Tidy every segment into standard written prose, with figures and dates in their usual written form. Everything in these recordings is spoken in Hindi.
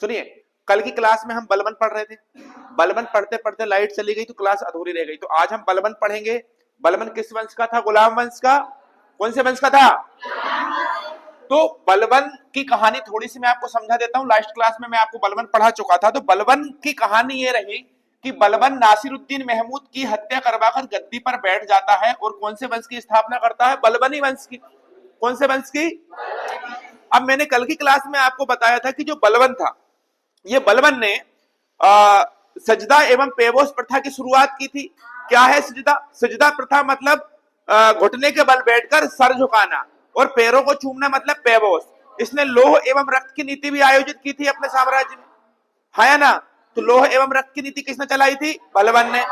सुनिए, कल की क्लास में हम बलबन पढ़ रहे थे, बलबन पढ़ते पढ़ते लाइट चली गई तो क्लास अधूरी रह गई। तो आज हम बलबन पढ़ेंगे। बलबन किस वंश का था? गुलाम वंश का। कौन से वंश का था? तो बलबन की कहानी थोड़ी सी मैं आपको समझा देता हूं। लास्ट क्लास में मैं आपको बलबन पढ़ा चुका था। तो बलबन की कहानी ये रही कि बलबन नासिरुद्दीन महमूद की हत्या करवाकर गद्दी पर बैठ जाता है और कौन से वंश की स्थापना करता है? बलबनी वंश की। कौन से वंश की? अब मैंने कल की क्लास में आपको बताया था कि जो बलबन था, ये बलबन ने सजदा एवं पेबोस प्रथा की शुरुआत की थी। क्या है सजदा? सजदा प्रथा मतलब घुटने के बल बैठकर सर झुकाना, और पैरों को चूमना मतलब पेबोस। इसने लोह एवं रक्त की नीति भी आयोजित की थी अपने साम्राज्य में, है ना? तो लोह एवं रक्त की नीति किसने चलाई थी? बलबन ने।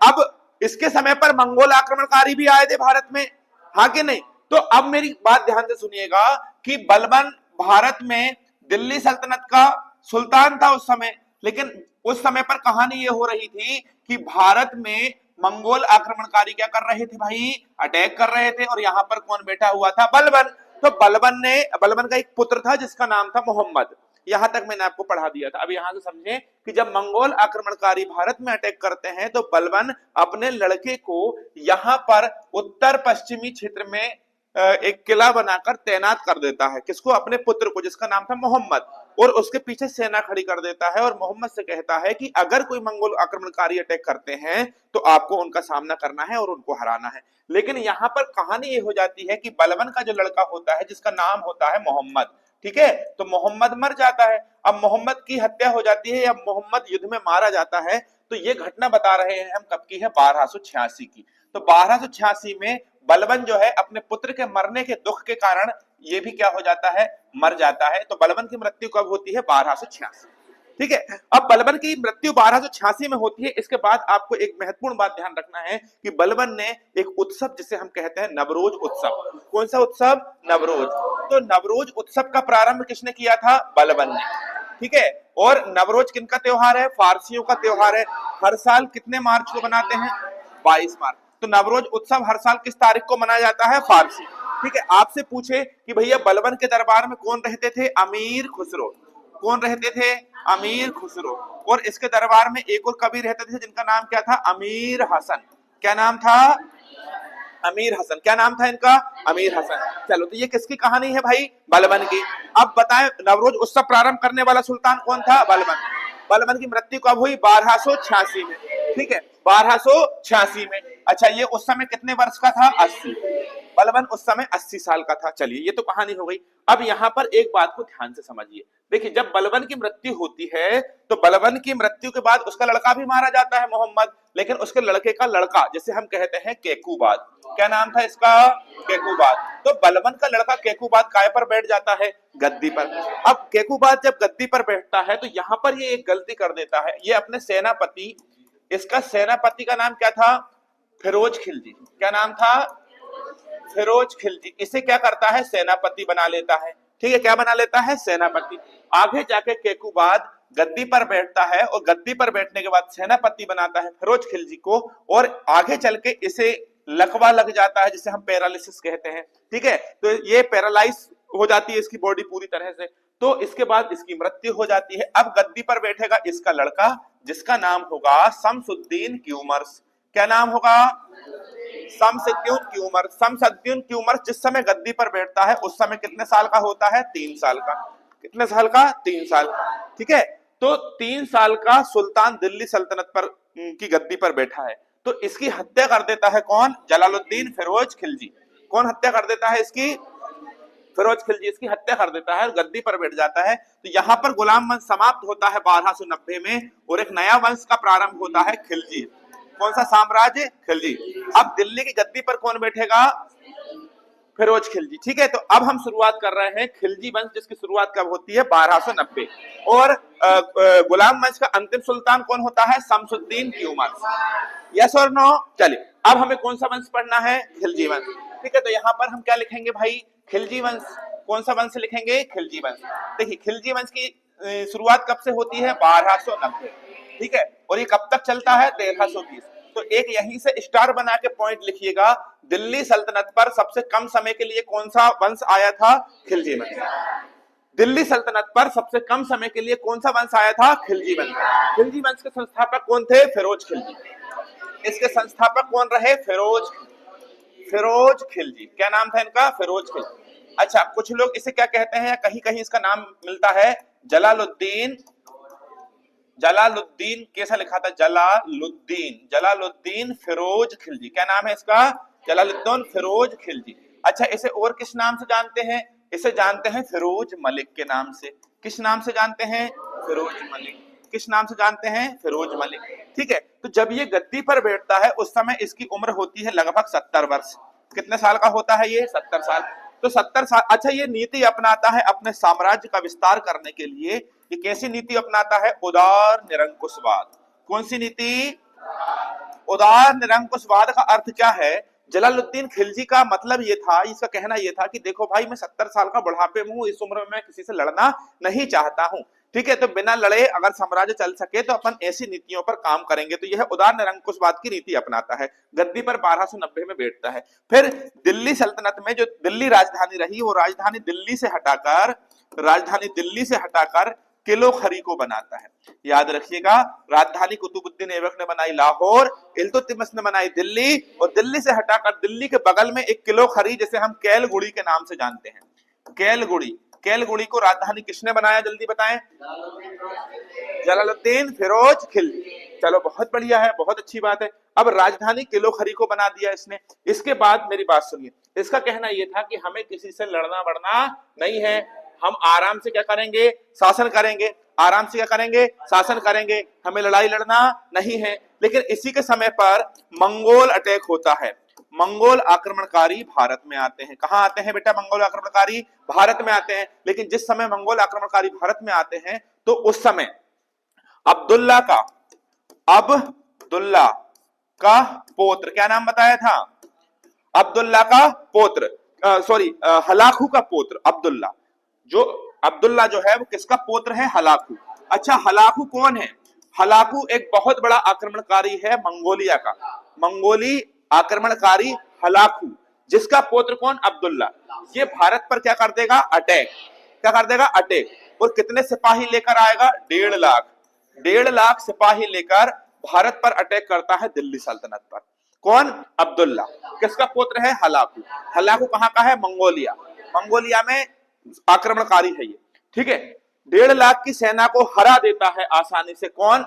अब इसके समय पर मंगोल आक्रमणकारी भी आए थे भारत में, हाँ कि नहीं? तो अब मेरी बात ध्यान से सुनिएगा कि बलबन भारत में दिल्ली सल्तनत का सुल्तान था उस समय। लेकिन उस समय पर कहानी ये हो रही थी कि भारत में मंगोल आक्रमणकारी क्या कर रहे थे भाई? अटैक कर रहे थे। और यहां पर कौन बैठा हुआ था? बलबन। तो बलबन का एक पुत्र था जिसका नाम था मोहम्मद। यहां तक मैंने आपको पढ़ा दिया था। अब यहां से समझें कि जब मंगोल आक्रमणकारी भारत में अटैक करते हैं तो बलबन अपने लड़के को यहां पर उत्तर पश्चिमी क्षेत्र में एक किला बनाकर तैनात कर देता है। किसको? अपने पुत्र को, जिसका नाम था मोहम्मद। और उसके पीछे सेना खड़ी कर देता है और मोहम्मद से कहता है कि अगर कोई मंगोल आक्रमणकारी अटैक करते हैं तो आपको उनका सामना करना है और उनको हराना है। लेकिन यहां पर कहानी ये हो जाती है कि बलबन का जो लड़का होता है जिसका नाम होता है मोहम्मद, ठीक है, तो मोहम्मद मर जाता है। अब मोहम्मद की हत्या हो जाती है, अब मोहम्मद युद्ध में मारा जाता है। तो ये घटना बता रहे हैं हम कब की है? 1286 की। तो 1286 में बलबन जो है अपने पुत्र के मरने के दुख के कारण ये भी क्या हो जाता है? मर जाता है। तो बलबन की मृत्यु कब होती है? 1286। ठीक है। अब बलबन की मृत्यु 1286 में होती है। इसके बाद आपको एक महत्वपूर्ण बात ध्यान रखना है कि बलबन ने एक उत्सव जिसे हम कहते हैं नवरोज उत्सव। कौन सा उत्सव? नवरोज। तो नवरोज उत्सव का प्रारंभ किसने किया था? बलबन ने। ठीक है। और नवरोज किनका त्योहार है? फारसियों का त्योहार है। हर साल कितने मार्च को मनाते हैं? 22 मार्च। तो नवरोज उत्सव हर साल किस तारीख को मनाया जाता है? फारसी। ठीक है। आपसे पूछे कि भैया बलबन के दरबार में कौन रहते थे? अमीर खुसरो। कौन रहते थे? अमीर खुसरो। और इसके दरबार में एक और कवि रहते थे जिनका नाम क्या था? अमीर हसन। क्या नाम था? अमीर हसन। क्या नाम था इनका? अमीर हसन। चलो, तो ये किसकी कहानी है भाई? बलबन की। अब बताएं नवरोज उत्सव प्रारंभ करने वाला सुल्तान कौन था? बलबन। बलबन की मृत्यु कब हुई? 1286 में। ठीक है, 1286 में। अच्छा, ये उस समय कितने वर्ष का था? 80। बलबन उस समय 80 साल का था। चलिए, ये तो कहानी हो गई। अब यहां पर एक बात को ध्यान से समझिए। देखिए, जब बलबन की मृत्यु होती है तो बलबन की मृत्यु के बाद उसका लड़का भी मारा जाता है मोहम्मद। लेकिन उसके लड़के का लड़का, जिसे हम कहते हैं केकूबाद, क्या नाम था इसका? केकूबाद। तो बलबन का लड़का केकूबाद काय पर बैठ जाता है? गद्दी पर। अब केकूबाद जब गद्दी पर बैठता है तो यहां पर ये एक गलती कर देता है। ये अपने सेनापति, इसका सेनापति का नाम क्या था? फिरोज खिलजी। क्या नाम था? फिरोज खिलजी। इसे क्या करता है? सेनापति बना लेता है। ठीक है, क्या बना लेता है? सेनापति। आगे जाके केकूबाद गद्दी पर बैठता है और गद्दी पर बैठने के बाद सेनापति बनाता है फिरोज खिलजी को। और आगे चल के इसे लकवा लग जाता है जिसे हम पैरालिसिस कहते हैं। ठीक है, तो ये पैरालाइज हो जाती है इसकी बॉडी पूरी तरह से। तो इसके बाद इसकी मृत्यु हो जाती है। अब गद्दी पर बैठेगा इसका लड़का जिसका नाम होगा शमसुद्दीन क्यूमर्स। क्या नाम होगा? शमसुद्दीन क्यूमर्स। शमसुद्दीन क्यूमर्स जिस समय गद्दी पर बैठता है उस समय कितने साल का होता है? 3 साल का। कितने साल का? 3 साल। ठीक है, तो 3 साल का सुल्तान दिल्ली सल्तनत पर की गद्दी पर बैठा है। तो इसकी हत्या कर देता है कौन? जलालुद्दीन फिरोज खिलजी। कौन हत्या कर देता है इसकी? फिरोज खिलजी इसकी हत्या कर देता है और गद्दी पर बैठ जाता है। तो यहां पर गुलाम वंश समाप्त होता है 1290 में और एक नया वंश का प्रारंभ होता है, खिलजी। कौन सा साम्राज्य? खिलजी। अब दिल्ली की गद्दी पर कौन बैठेगा? फिरोज खिलजी। ठीक है, तो अब हम शुरुआत कर रहे हैं खिलजी वंश जिसकी शुरुआत कब होती है? 1290। और गुलाम वंश का अंतिम सुल्तान कौन होता है? शमसुद्दीन क्यूमर्स। यस और नो? चलिए, अब हमें कौन सा वंश पढ़ना है? खिलजी वंश। ठीक है, तो यहां पर हम क्या लिखेंगे भाई? खिलजी वंश। कौन सा वंश लिखेंगे? खिलजी वंश। देखिए, खिलजी वंश की शुरुआत कब से होती है? 1290। ठीक है, और ये कब तक चलता है? 1320। तो एक यहीं से स्टार बना के पॉइंट लिखिएगा, दिल्ली सल्तनत पर सबसे कम समय के लिए कौन सा वंश आया था? खिलजी वंश। दिल्ली सल्तनत पर सबसे कम समय के लिए कौन सा वंश आया था? खिलजी वंश। खिलजी वंश के संस्थापक कौन थे? फिरोज खिलजी। इसके संस्थापक कौन रहे? फिरोज खिलजी। क्या नाम था इनका? फिरोज खिलजी। अच्छा, कुछ लोग इसे क्या कहते हैं, या कहीं कहीं इसका नाम मिलता है जलालुद्दीन। जलालुद्दीन कैसा लिखा था? जलालुद्दीन फिरोज खिलजी। क्या नाम है इसका? जलालुद्दीन फिरोज खिलजी। अच्छा, इसे और किस नाम से जानते हैं? इसे जानते हैं फिरोज मलिक के नाम से। किस नाम से जानते हैं? फिरोज मलिक। किस नाम से जानते हैं? फिरोज मलिक। ठीक है, तो जब ये गद्दी पर बैठता है उस समय इसकी उम्र होती है लगभग 70 वर्ष। कितने साल का होता है ये? 70 साल। तो 70 साल। अच्छा, ये नीति अपनाता है अपने साम्राज्य का विस्तार करने के लिए। ये कैसी नीति अपनाता है? उदार निरंकुशवाद। कौन सी नीति? उदार निरंकुशवाद का अर्थ क्या है? जलालुद्दीन खिलजी का मतलब ये था, इसका कहना ये था कि देखो भाई, मैं 70 साल का बुढ़ापे में हूं, इस उम्र में मैं किसी से लड़ना नहीं चाहता हूं। ठीक है, तो बिना लड़े अगर साम्राज्य चल सके तो अपन ऐसी नीतियों पर काम करेंगे। तो यह उदार निरंकुशवाद की नीति अपनाता है। गद्दी पर 1290 में बैठता है। फिर दिल्ली सल्तनत में जो दिल्ली राजधानी रही, वो राजधानी दिल्ली से हटाकर किलो खरी को बनाता है। याद रखिएगा, राजधानी कुतुबुद्दीन ऐबक ने बनाई लाहौर, इल्तुतमिश ने बनाई दिल्ली, और दिल्ली से हटाकर दिल्ली के बगल में एक किलो खरी, जिसे हम कैलगुड़ी के नाम से जानते हैं, कैलगुड़ी को राजधानी किसने बनाया? जल्दी बताएं। जलालुद्दीन फिरोज खिलजी। चलो, बहुत बढ़िया है, बहुत अच्छी बात है। अब राजधानी किलो खरी को बना दिया इसने। इसके बाद मेरी बात सुनिए, इसका कहना यह था कि हमें किसी से लड़ना बड़ना नहीं है, हम आराम से क्या करेंगे? शासन करेंगे। आराम से क्या करेंगे? शासन करेंगे, हमें लड़ाई लड़ना नहीं है। लेकिन इसी के समय पर मंगोल अटैक होता है। मंगोल आक्रमणकारी भारत में आते हैं। कहां आते हैं बेटा? मंगोल आक्रमणकारी भारत में आते हैं। लेकिन जिस समय मंगोल आक्रमणकारी भारत में आते हैं तो उस समय अब्दुल्ला का पोत्र, क्या नाम बताया था? अब्दुल्ला का पोत्र, हलाकू का पोत्र अब्दुल्ला। अब्दुल्ला जो है वो किसका पोत्र है? हलाकू। अच्छा, हलाकू कौन है? हलाकू एक बहुत बड़ा आक्रमणकारी है मंगोलिया का। मंगोली आक्रमणकारी हलाकू, जिसका पोत्र कौन? अब्दुल्ला। ये भारत पर क्या कर देगा? अटैक। क्या कर देगा? अटैक। और कितने सिपाही लेकर आएगा? 1.5 लाख। 1.5 लाख सिपाही लेकर भारत पर अटैक करता है दिल्ली सल्तनत पर। कौन? अब्दुल्ला। किसका पुत्र है? हलाकू। हलाकू कहां का है? मंगोलिया में आक्रमणकारी है ये। ठीक है, 1.5 लाख की सेना को हरा देता है आसानी से। कौन?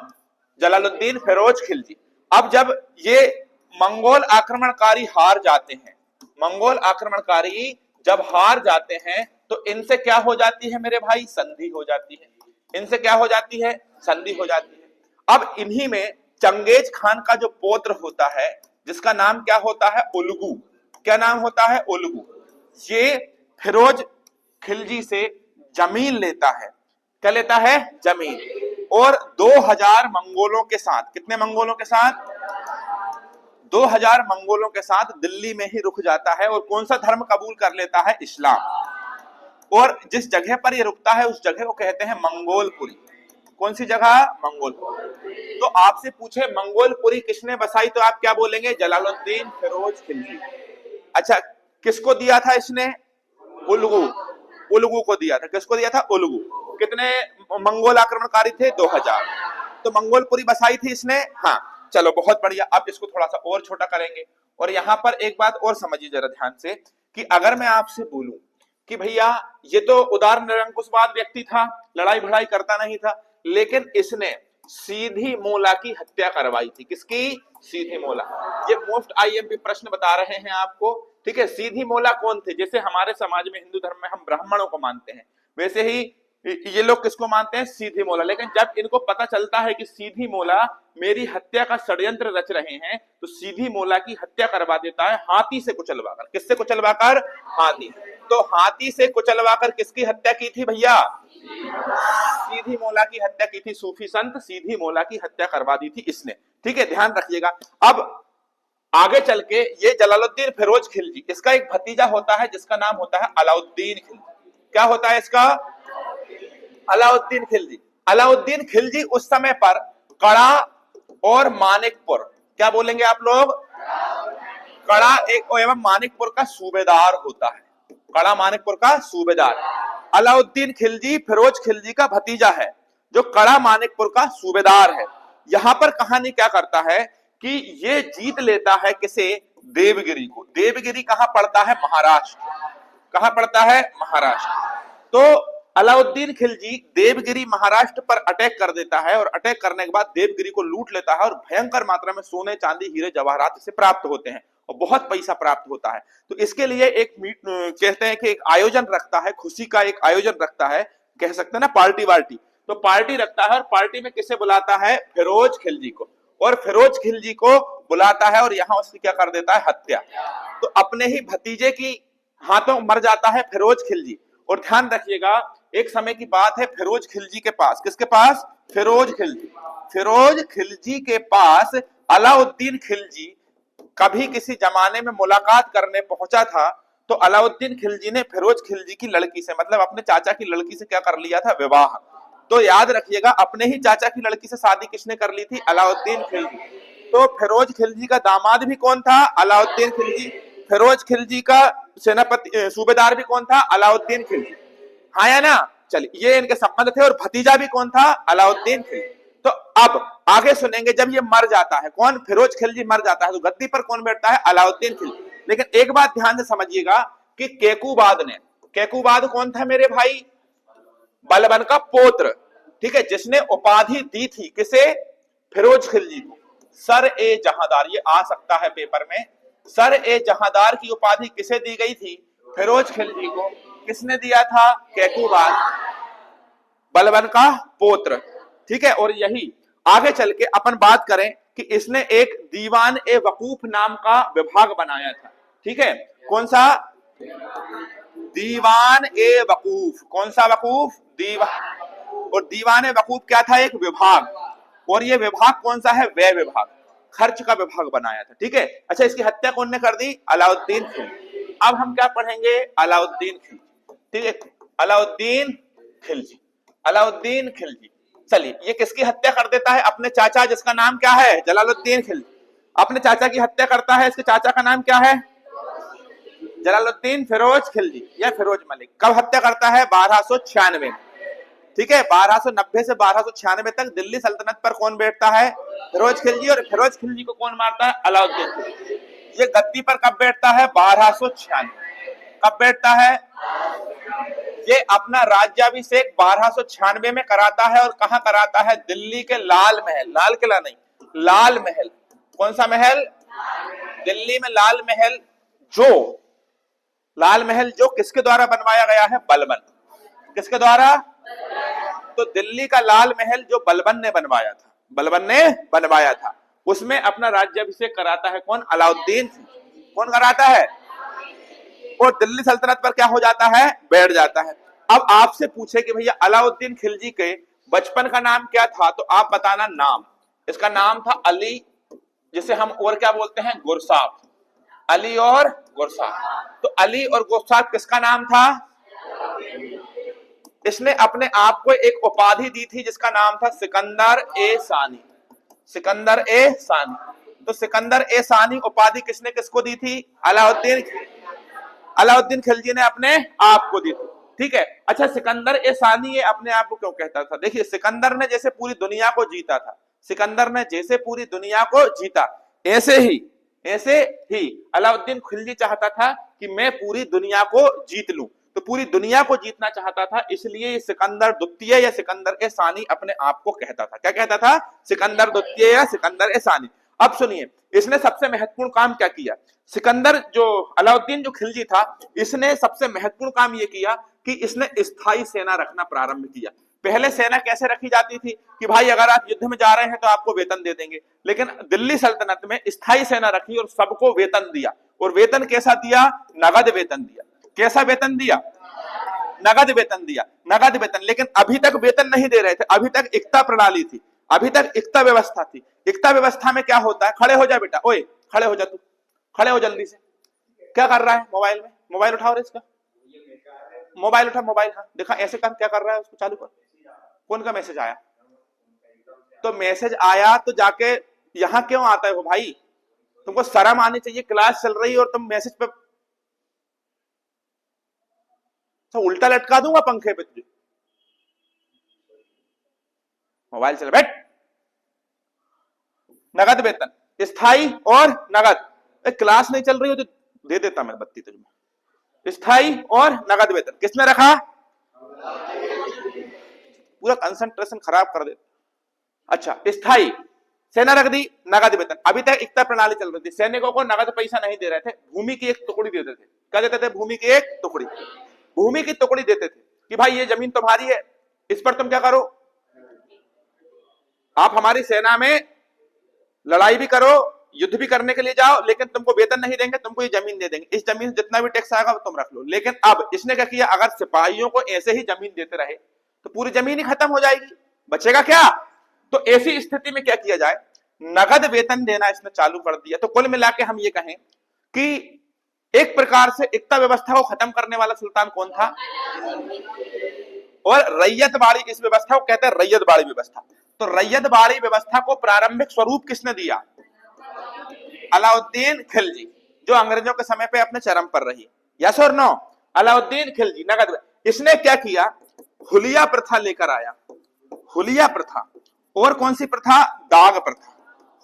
जलालुद्दीन फिरोज खिलजी। अब जब ये मंगोल आक्रमणकारी हार जाते हैं, मंगोल आक्रमणकारी जब हार जाते हैं तो इनसे क्या हो जाती है मेरे भाई? संधि हो जाती है। इनसे क्या हो जाती है? संधि हो जाती है। अब इन्हीं में चंगेज खान का जो पौत्र होता है, जिसका नाम क्या होता है? उलगू। क्या नाम होता है? उलगू। ये फिरोज खिलजी से जमीन लेता है। क्या लेता है? जमीन। और 2000 मंगोलों के साथ, कितने मंगोलों के साथ? 2000 मंगोलों के साथ दिल्ली में ही रुक जाता है। और कौन सा धर्म कबूल कर लेता है? इस्लाम। और जिस जगह पर ये रुकता है उस जगह को कहते हैं मंगोलपुरी। कौन सी जगह? मंगोलपुरी। तो आपसे पूछे मंगोलपुरी किसने बसाई तो आप क्या बोलेंगे? जलालुद्दीन फिरोज खिलजी। अच्छा, किसको दिया था इसने? उलगू को दिया था। किसको दिया था? उलगू। कितने मंगोल आक्रमणकारी थे? 2000। तो मंगोलपुरी बसाई थी इसने। हाँ, चलो बहुत बढ़िया। अब इसको थोड़ा सा और छोटा करेंगे। और यहां पर एक बात और समझिए जरा ध्यान से, कि अगर मैं आपसे बोलूं कि भैया ये तो उदार निरंकुशवाद व्यक्ति था, लड़ाई भड़ाई करता नहीं था, लेकिन इसने सीधी मोला की हत्या करवाई थी। किसकी? सीधी मोला। ये मोस्ट आईएमपी प्रश्न बता रहे हैं आपको। ठीक है, सीधी मोला कौन थे? जैसे हमारे समाज में, हिंदू धर्म में हम ब्राह्मणों को मानते हैं, वैसे ही ये लोग किसको मानते हैं? सीधी मोला। लेकिन जब इनको पता चलता है कि सीधी मोला मेरी हत्या का षड्यंत्र रच रहे हैं, तो सीधी मोला की हत्या करवा देता है हाथी से कुचलवाकर। किससे कुचलवाकर? हाथी। तो हाथी से कुचलवाकर किसकी हत्या की थी भैया? सीधी मोला की हत्या की थी। सूफी संत सीधी मोला की हत्या करवा दी थी इसने। ठीक है, ध्यान रखिएगा। अब आगे चल के ये जलालुद्दीन फिरोज खिलजी, इसका एक भतीजा होता है जिसका नाम होता है अलाउद्दीन खिलजी। क्या होता है इसका? अलाउद्दीन खिलजी। अलाउद्दीन खिलजी उस समय पर कड़ा और मानिकपुर, क्या बोलेंगे आप लोग? कड़ा एवं मानिकपुर का सूबेदार होता है। कड़ा मानिकपुर का सूबेदार। अलाउद्दीन खिलजी फिरोज खिलजी का भतीजा है जो कड़ा मानिकपुर का सूबेदार है। यहां पर कहानी क्या करता है कि ये जीत लेता है किसे, देवगिरी को। देवगिरी कहां पड़ता है, महाराष्ट्र। कहां पड़ता है, महाराष्ट्र। तो अलाउद्दीन खिलजी देवगिरी महाराष्ट्र पर अटैक कर देता है और अटैक करने के बाद देवगिरी को लूट लेता है और भयंकर मात्रा में सोने चांदी हीरे जवाहरात इसे प्राप्त होते हैं और बहुत पैसा प्राप्त होता है। तो इसके लिए एक कहते हैं कि एक आयोजन रखता है, खुशी का एक आयोजन रखता है, कह सकते हैं ना पार्टी वार्टी। तो पार्टी रखता है और पार्टी में किसे बुलाता है, फिरोज खिलजी को। और फिरोज खिलजी को बुलाता है और यहां उसकी क्या कर देता है, हत्या। तो अपने ही भतीजे की हाथों मर जाता है फिरोज खिलजी। और ध्यान रखिएगा, एक समय की बात है, फिरोज खिलजी के पास, किसके पास, फिरोज खिलजी, फिरोज खिलजी के पास अलाउद्दीन खिलजी कभी किसी जमाने में मुलाकात करने पहुंचा था। तो अलाउद्दीन खिलजी ने फिरोज खिलजी की लड़की से, मतलब अपने चाचा की लड़की से क्या कर लिया था, विवाह। तो याद रखिएगा, अपने ही चाचा की लड़की से शादी किसने कर ली थी, अलाउद्दीन खिलजी। तो फिरोज खिलजी का दामाद भी कौन था, अलाउद्दीन खिलजी। फिरोज खिलजी का सेनापति सूबेदार भी कौन था, अलाउद्दीन खिलजी। हाँ या ना, चलिए ये इनके संबंध थे। और भतीजा भी कौन था, अलाउद्दीन खिलजी। तो अब आगे सुनेंगे, जब ये मर जाता है, कौन, फिरोज खिलजी मर जाता है, तो गद्दी पर कौन बैठता है, अलाउद्दीन खिलजी। लेकिन एक बात ध्यान से समझिएगा कि केकूबाद ने, केकूबाद कौन था मेरे भाई, बलबन का पोत्र, ठीक है, जिसने उपाधि दी थी किसे, फिरोज खिलजी को, सर ए जहांदार। ये आ सकता है पेपर में, सर ए जहांदार की उपाधि किसे दी गई थी, फिरोज खिलजी को। किसने दिया था, केकूबाद, बलबन का पोत्र, ठीक है। और यही आगे चल के अपन बात करें कि इसने एक दीवान ए वकूफ नाम का विभाग बनाया था, ठीक है। कौन सा, दीवान ए वकूफ। कौन सा वकूफ, दीवान। और दीवान ए वकूफ क्या था, एक विभाग। और ये विभाग कौन सा है, व्यय विभाग, खर्च का विभाग बनाया था, ठीक है। अच्छा, इसकी हत्या कौन ने कर दी, अलाउद्दीन खिलजी। अब हम क्या पढ़ेंगे, अलाउद्दीन खिलजी, ठीक है, अलाउद्दीन खिलजी, अलाउद्दीन खिलजी। चलिए, ये किसकी हत्या कर देता है, अपने चाचा, जिसका नाम क्या है, जलालुद्दीन खिलजी। अपने चाचा की हत्या करता है, इसके चाचा का नाम क्या है, जलालुद्दीन फिरोज खिलजी या फिरोज मलिक। कब हत्या करता है, 1296 में, ठीक है। 1290 से 1296 तक दिल्ली सल्तनत पर कौन बैठता है, फिरोज खिलजी। और फिरोज खिलजी को कौन मारता है, अलाउद्दीन खिलजी। ये गद्दी पर कब बैठता है, 1296। कब बैठता है, ये अपना राज्याभिषेक 1296 में कराता है। और कहां कराता है, दिल्ली के लाल महल, लाल किला नहीं, लाल महल। कौन सा महल, दिल्ली में लाल महल, जो लाल महल जो किसके द्वारा बनवाया गया है, बलबन। किसके द्वारा, तो दिल्ली का लाल महल जो बलबन ने बनवाया था, बलबन ने बनवाया था, उसमें अपना राज्याभिषेक कराता है कौन, अलाउद्दीन। कौन कराता है, और दिल्ली सल्तनत पर क्या हो जाता है, बैठ जाता है। अब आपसे पूछे कि भैया अलाउद्दीन खिलजी के बचपन का नाम क्या था, तो आप बताना नाम। इसका नाम था अली, जिसे हम और क्या बोलते हैं, गुरसाब। अली और गुरसाब। तो अली और गुरसाब किसका नाम था, इसने अपने आप को एक उपाधि दी थी जिसका नाम था सिकंदर ए सानी, सिकंदर ए सानी। तो सिकंदर ए सानी उपाधि किसने किसको दी थी, अलाउद्दीन, अलाउद्दीन खिलजी ने अपने आप को दी थी, ठीक है। अच्छा, सिकंदर ए सानी ये अपने आप को क्यों कहता था, देखिए, सिकंदर ने जैसे पूरी दुनिया को जीता था, सिकंदर ने जैसे पूरी दुनिया को जीता, ऐसे ही अलाउद्दीन खिलजी चाहता था कि मैं पूरी दुनिया को जीत लूं। तो पूरी दुनिया को जीतना चाहता था, इसलिए सिकंदर द्वितीय या सिकंदर ए सानी अपने आप को कहता था। क्या कहता था, सिकंदर द्वितीय या सिकंदर ए सानी। अब सुनिए, इसने सबसे महत्वपूर्ण काम क्या किया, सिकंदर जो अलाउद्दीन जो खिलजी था, इसने सबसे महत्वपूर्ण काम यह किया कि इसने स्थायी सेना रखना प्रारंभ किया। पहले सेना कैसे रखी जाती थी कि भाई अगर आप युद्ध में जा रहे हैं तो आपको वेतन दे देंगे, लेकिन दिल्ली सल्तनत में स्थायी सेना रखी और सबको वेतन दिया। और वेतन कैसा दिया, नगद वेतन दिया। कैसा वेतन दिया, नगद वेतन दिया, नगद वेतन। लेकिन अभी तक वेतन नहीं दे रहे थे, अभी तक एकता प्रणाली थी, अभी तक एकता व्यवस्था थी। एकता व्यवस्था में क्या होता है, खड़े हो जा बेटा, ओए खड़े हो जा, तू खड़े हो जल्दी से। क्या कर रहा है, मोबाइल में, मोबाइल उठाओ रे इसका, मोबाइल उठा, मोबाइल, हाँ दिखा, ऐसे कर, क्या कर रहा है, उसको चालू कर। कौन का मैसेज आया, तो मैसेज आया तो जाके यहां क्यों आता है वो भाई, तुमको शर्म आनी चाहिए, क्लास चल रही है और तुम मैसेज पे। तो उल्टा लटका दूंगा पंखे पे तुझे। मोबाइल चला बैठ। नगद वेतन, स्थायी और नगद। क्लास नहीं चल रही हो तो दे देता मैं बत्ती तुझे। स्थायी और नगद वेतन किसने रखा? पूरा कंसंट्रेशन खराब कर दे। अच्छा, स्थायी सेना रख दी, नगद वेतन। अभी तक एकता प्रणाली चल रही थी, सैनिकों को नगद पैसा नहीं दे रहे थे, भूमि की एक टुकड़ी देते थे। क्या देते थे? भूमि की एक टुकड़ी। भूमि की टुकड़ी देते थे कि भाई ये जमीन तुम्हारी है, इस पर तुम क्या करो, आप हमारी सेना में लड़ाई भी करो, युद्ध भी करने के लिए जाओ, लेकिन तुमको वेतन नहीं देंगे, तुमको ये जमीन दे देंगे, इस जमीन से जितना भी टैक्स आएगा वो तुम रख लो। लेकिन अब इसने क्या किया, अगर सिपाहियों को ऐसे ही जमीन देते रहे तो पूरी जमीन ही खत्म हो जाएगी, बचेगा क्या? तो ऐसी स्थिति में क्या किया जाए, नगद वेतन देना इसने चालू कर दिया। तो कुल मिला के हम ये कहें कि एक प्रकार से एकता व्यवस्था को खत्म करने वाला सुल्तान कौन था? और रैयतवाड़ी, इस व्यवस्था को कहते हैं रैयतवाड़ी व्यवस्था। तो रैयतवाड़ी व्यवस्था को प्रारंभिक स्वरूप किसने दिया? अलाउद्दीन खिलजी, जो अंग्रेजों के समय पे अपने चरम पर रही। यस और नो? अलाउद्दीन खिलजी नगद। इसने क्या किया, हुलिया प्रथा लेकर आया। हुलिया प्रथा और कौन सी प्रथा? दाग प्रथा।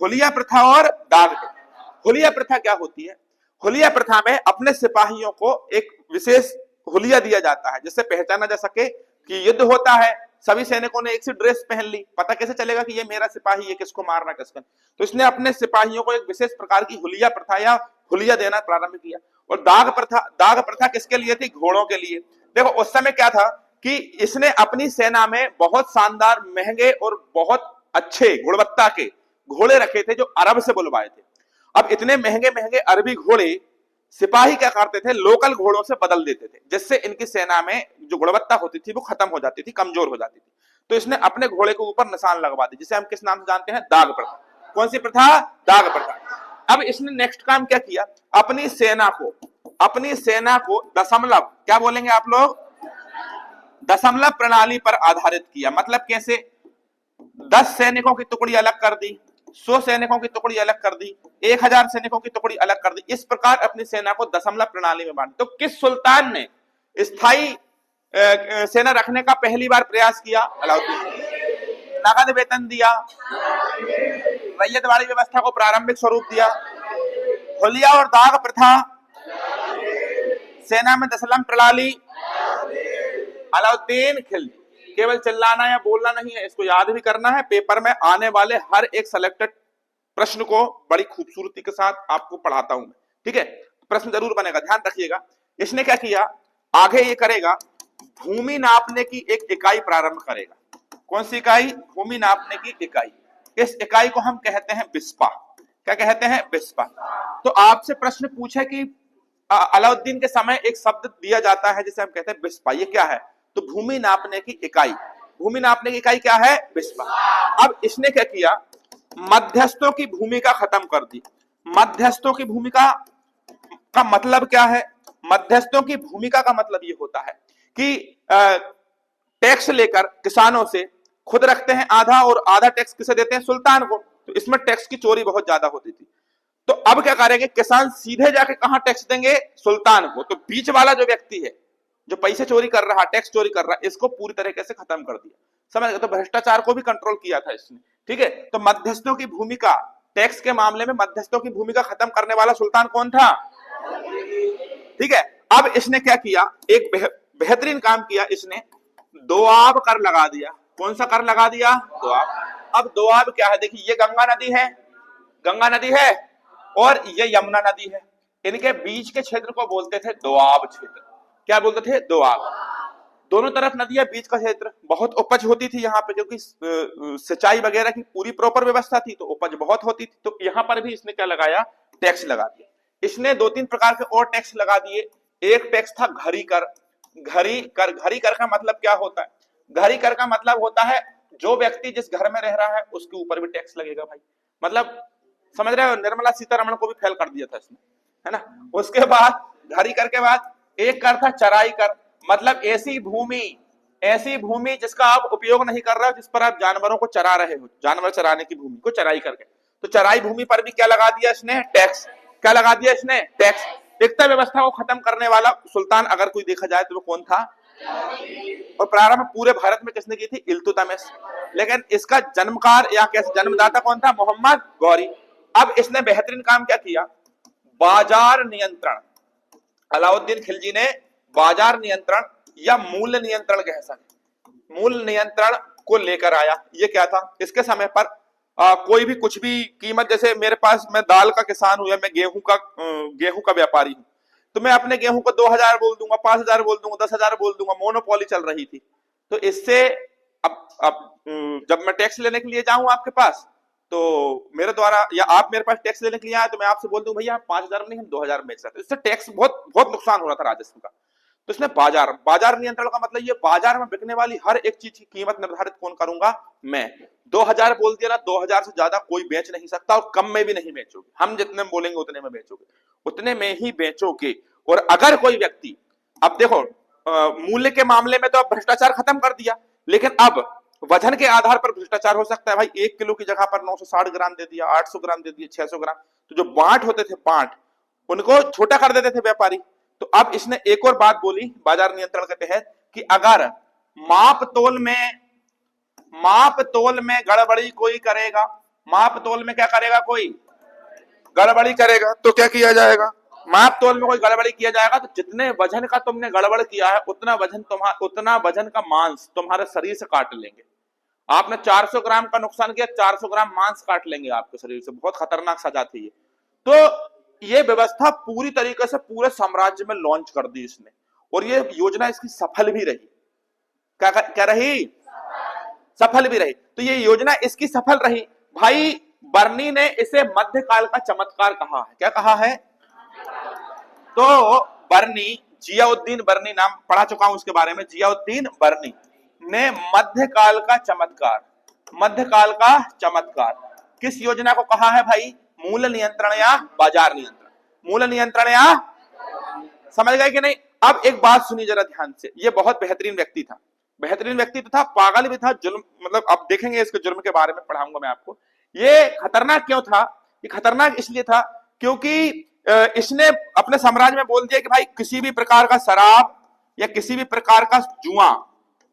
हुलिया प्रथा और दाग प्रथा। हुलिया प्रथा क्या होती है? हुलिया प्रथा में अपने सिपाहियों को एक विशेष हुलिया दिया जाता है जिससे पहचाना जा सके कि युद्ध होता है, सभी सैनिकों ने एक सी ड्रेस पहन ली, पता कैसे चलेगा कि ये मेरा सिपाही है, किसको मारना किसको? तो इसने अपने सिपाहियों को एक विशेष प्रकार की हुलिया प्रथा या हुलिया देना प्रारंभ किया। और दाग प्रथा किसके लिए थी? घोड़ों के लिए। देखो उस समय क्या था कि इसने अपनी सेना में बहुत शानदार, महंगे और बहुत अच्छे गुणवत्ता के घोड़े रखे थे जो अरब से बुलवाए थे। अब इतने महंगे महंगे अरबी घोड़े सिपाही क्या करते थे, लोकल घोड़ों से बदल देते थे, जिससे इनकी सेना में जो गुणवत्ता होती थी वो खत्म हो जाती थी, कमजोर हो जाती थी। तो इसने अपने घोड़े के ऊपर निशान लगवा दी, जिसे हम किस नाम से जानते हैं? दाग प्रथा। कौन सी प्रथा? दाग प्रथा। अब इसने नेक्स्ट काम क्या किया, अपनी सेना को दशमलव, क्या बोलेंगे आप लोग? दशमलव प्रणाली पर आधारित किया। मतलब कैसे? 10 सैनिकों की टुकड़ी अलग कर दी, 100 सैनिकों की टुकड़ी अलग कर दी, 1000 सैनिकों की टुकड़ी अलग कर दी। इस प्रकार अपनी सेना को दशमलव प्रणाली में बांट। तो किस सुल्तान ने स्थायी सेना रखने का पहली बार प्रयास किया? अलाउद्दीन। नगद वेतन दिया, रैयतवाड़ी व्यवस्था को प्रारंभिक स्वरूप दिया, हुलिया और दाग प्रथा, सेना में दशमलव प्रणाली, अलाउद्दीन खिलजी। केवल चिल्लाना या बोलना नहीं है, इसको याद भी करना है। पेपर में आने वाले हर एक सिलेक्टेड प्रश्न को बड़ी खूबसूरती के साथ आपको पढ़ाता हूं मैं, ठीक है? प्रश्न जरूर बनेगा, ध्यान रखिएगा। इसने क्या किया, आगे ये करेगा, भूमि नापने की एक इकाई प्रारंभ करेगा। कौन सी इकाई? भूमि नापने की इकाई। इस इकाई को हम कहते हैं बिस्पा। क्या कहते हैं? बिस्पा। तो आपसे प्रश्न पूछे कि अलाउद्दीन के समय एक शब्द दिया जाता है जिसे हम कहते हैं बिस्पा, ये क्या है? तो भूमि नापने की इकाई। भूमि नापने की इकाई क्या है? बिस्पा। अब इसने क्या किया, मध्यस्थों की भूमिका खत्म कर दी। मध्यस्थों की भूमिका का मतलब क्या है? मध्यस्थों की भूमिका का मतलब ये होता है कि टैक्स लेकर किसानों से खुद रखते हैं आधा, और आधा टैक्स किसे देते हैं? सुल्तान को। तो इसमें टैक्स की चोरी बहुत ज्यादा होती थी। तो अब क्या करेंगे, किसान सीधे जाके कहां टैक्स देंगे? सुल्तान को। तो बीच वाला जो व्यक्ति है, जो पैसे चोरी कर रहा, टैक्स चोरी कर रहा, इसको पूरी तरीके से खत्म कर दिया। समझ गए? तो भ्रष्टाचार को भी कंट्रोल किया था इसने, ठीक है? तो मध्यस्थों की भूमिका, टैक्स के मामले में मध्यस्थों की भूमिका खत्म करने वाला सुल्तान कौन था? ठीक है। अब इसने क्या किया, एक बेहतरीन काम किया, इसने दोआब कर लगा दिया। कौन सा कर लगा दिया? दोआब। अब दोआब क्या है? देखिए, ये गंगा नदी है, गंगा नदी है, और ये यमुना नदी है। इनके बीच के क्षेत्र को बोलते थे दोआब क्षेत्र। क्या बोलते थे? दोआब। दोनों तरफ नदियां, बीच का क्षेत्र। बहुत उपज होती थी यहाँ पे, क्योंकि सिंचाई वगैरह की पूरी प्रॉपर व्यवस्था थी, तो उपज बहुत होती थी। तो यहाँ पर भी इसने क्या लगाया? टैक्स लगा दिया। इसने 2-3 प्रकार के और टैक्स लगा दिए। एक टैक्स था घरी कर। घरी कर का मतलब क्या होता है? घरी कर का मतलब होता है जो व्यक्ति जिस घर में रह रहा है उसके ऊपर भी टैक्स लगेगा भाई। मतलब समझ रहे हो, निर्मला सीतारमण को भी फेल कर दिया था इसने, है ना? उसके बाद घरी कर के बाद एक कर था चराई कर। मतलब ऐसी भूमि जिसका आप उपयोग नहीं कर रहे हो, जिस पर आप जानवरों को चरा रहे हो, जानवर चराने की भूमि को चराई करके। तो चराई भूमि पर भी क्या लगा दिया इसने? टैक्स। क्या लगा दिया इसने? टैक्स। एकता व्यवस्था को खत्म करने वाला सुल्तान अगर कोई देखा जाए तो वो कौन था? और प्रारंभ में पूरे भारत में किसने की थी? इल्तुतमिश। लेकिन इसका जन्मकार या कैसे जन्मदाता कौन था? मोहम्मद गौरी। अब इसने बेहतरीन काम क्या किया? बाजार नियंत्रण। अलाउद्दीन खिलजी ने बाजार नियंत्रण या मूल्य नियंत्रण कह सकते, मूल्य नियंत्रण को लेकर आया। ये क्या था? इसके समय पर कोई भी कुछ भी कीमत, जैसे मेरे पास, मैं दाल का किसान हूं या मैं गेहूं का व्यापारी हूं, तो मैं अपने गेहूं को 2000 बोल दूंगा, 5000 बोल दूंगा, 10,000 बोल दूंगा। मोनोपोली चल रही थी। तो इससे अब जब मैं टैक्स लेने के लिए जाऊं आपके पास, तो मेरे द्वारा या आप मेरे पास टैक्स लेने के लिए आए, तो मैं आपसे बोल दूं भैया 5000 में नहीं, हम 2000 में बेच सकते। इससे टैक्स बहुत बहुत नुकसान हो रहा था राजस्व का। तो इसने बाजार नियंत्रण का मतलब ये, बाजार में बिकने वाली हर एक चीज की कीमत निर्धारित कौन करूंगा? मैं। 2000 बोल दिया ना, 2000 से ज्यादा कोई बेच नहीं सकता, और कम में भी नहीं बेचोगे। हम जितने में बोलेंगे उतने में बेचोगे, उतने में ही बेचोगे। और अगर कोई व्यक्ति, अब देखो मूल्य के मामले में तो अब भ्रष्टाचार खत्म कर दिया, लेकिन अब वजन के आधार पर भ्रष्टाचार हो सकता है। भाई 1 किलो की जगह पर 960 ग्राम दे दिया, 800 ग्राम दे दिया, 600 ग्राम। तो जो बांट होते थे, बांट, उनको छोटा कर देते थे व्यापारी। तो अब इसने एक और बात बोली बाजार नियंत्रण के तहत कि अगर माप तोल में गड़बड़ी कोई करेगा, माप तोल में क्या करेगा? कोई गड़बड़ी करेगा, तो क्या किया जाएगा? माप तोल में कोई गड़बड़ी किया जाएगा, तो जितने वजन का तुमने गड़बड़ किया है, उतना वजन का मांस तुम्हारे शरीर से काट लेंगे। आपने 400 ग्राम का नुकसान किया, 400 ग्राम मांस काट लेंगे आपके शरीर से। बहुत खतरनाक सजा थी ये। तो ये व्यवस्था पूरी तरीके से पूरे साम्राज्य में लॉन्च कर दी इसने, और ये योजना इसकी सफल भी रही। क्या रही? सफल भी रही। तो ये योजना इसकी सफल रही। भाई बर्नी ने इसे मध्यकाल का चमत्कार कहा है। क्या कहा है? तो बर्नी, जियाउद्दीन बर्नी, नाम पढ़ा चुका हूं उसके बारे में, जियाउद्दीन बर्नी ने मध्यकाल का चमत्कार किस योजना को कहा है भाई? मूल्य नियंत्रण या बाजार नियंत्रण। मूल्य नियंत्रण या, समझ गए कि नहीं? अब एक बात सुनिए जरा ध्यान से। ये बहुत बेहतरीन व्यक्ति था, बेहतरीन व्यक्ति तो था, पागल भी था। जुल्म, मतलब आप देखेंगे इसके जुर्म के बारे में पढ़ाऊंगा मैं आपको। ये खतरनाक क्यों था? ये खतरनाक इसलिए था क्योंकि इसने अपने साम्राज्य में बोल दिया कि भाई किसी भी प्रकार का शराब या किसी भी प्रकार का जुआ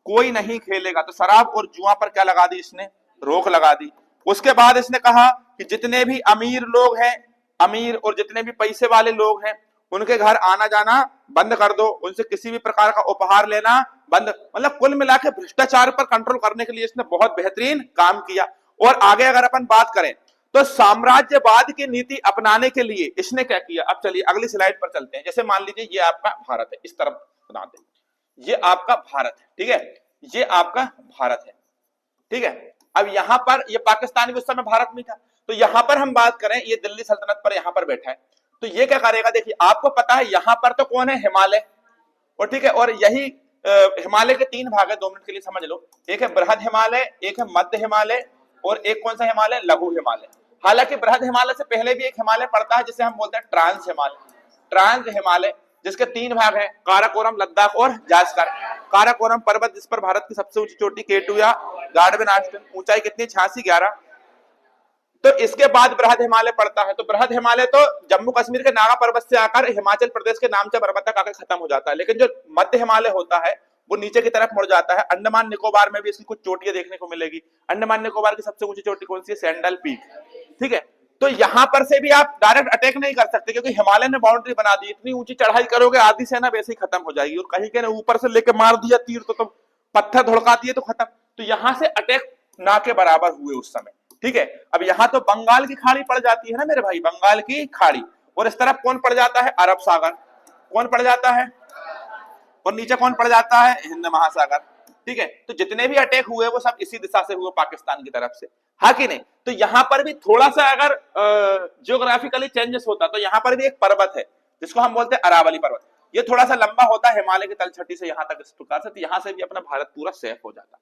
कोई नहीं खेलेगा। तो शराब और जुआ पर क्या लगा दी इसने? रोक लगा दी। उसके बाद इसने कहा कि जितने भी अमीर लोग हैं, अमीर और जितने भी पैसे वाले लोग हैं, उनके घर आना जाना बंद कर दो, उनसे किसी भी प्रकार का उपहार लेना बंद। मतलब कुल मिला के भ्रष्टाचार पर कंट्रोल करने के लिए इसने बहुत बेहतरीन काम किया। और आगे अगर अपन बात करें तो साम्राज्यवाद की नीति अपनाने के लिए इसने क्या किया? अब चलिए अगली स्लाइड पर चलते हैं। जैसे मान लीजिए ये आपका भारत है, इस तरफ बना दें, ये आपका भारत है, ठीक है, ये आपका भारत है, ठीक है। अब यहां पर ये पाकिस्तान भी उस समय भारत में था। तो यहां पर हम बात करें, ये दिल्ली सल्तनत पर यहां पर बैठा है, तो ये क्या करेगा? देखिए आपको पता है यहां पर तो कौन है? हिमालय, और ठीक है, और यही हिमालय के 3 भाग है, 2 मिनट के लिए समझ लो। एक है बृहद हिमालय, एक है मध्य हिमालय, और एक कौन सा हिमालय? लघु हिमालय। हालांकि बृहद हिमालय से पहले भी एक हिमालय पड़ता है जिसे हम बोलते हैं ट्रांस हिमालय। ट्रांस हिमालय जिसके 3 भाग हैं, काराकोरम, लद्दाख और जास्कर। काराकोरम पर्वत जिस पर भारत की सबसे ऊंची चोटी केटू या गार्डन आस्टन, ऊंचाई कितनी? 86-11। तो इसके बाद बृहद हिमालय पड़ता है। तो बृहद हिमालय तो जम्मू कश्मीर के नागा पर्वत से आकर हिमाचल प्रदेश के नामचा पर्वत तक आकर खत्म हो जाता है। लेकिन जो मध्य हिमालय होता है वो नीचे की तरफ मुड़ जाता है। अंडमान निकोबार में भी इसकी कुछ चोटियां देखने को मिलेगी। अंडमान निकोबार की सबसे ऊंची चोटी कौन सी है? सैंडल पीक, ठीक है। तो यहां पर से भी आप डायरेक्ट अटैक नहीं कर सकते, क्योंकि हिमालय ने बाउंड्री बना दी। इतनी ऊंची चढ़ाई करोगे आधी सेना वैसे ही खत्म हो जाएगी, और कहीं के ऊपर से लेके मार दिया तीर तो तुम पत्थर धुड़का दिए तो खत्म। तो यहां से अटैक ना के बराबर हुए उस समय, ठीक है। अब यहां तो बंगाल की खाड़ी पड़ जाती है ना मेरे भाई, बंगाल की खाड़ी, और इस तरफ कौन पड़ जाता है? अरब सागर। कौन पड़ जाता है? और नीचे कौन पड़ जाता है? हिंद महासागर, ठीक है। तो जितने भी अटैक हुए वो सब इसी दिशा से हुए, पाकिस्तान की तरफ से, हाँ कि नहीं? तो यहां पर भी थोड़ा सा अगर जियोग्राफिकली चेंजेस होता तो यहां पर भी एक पर्वत है जिसको हम बोलते हैं अरावली पर्वत। ये थोड़ा सा लंबा होता है हिमालय की तलछटी से यहां तक इस प्रकार से, तो यहां से भी अपना भारत पूरा सेफ हो जाता,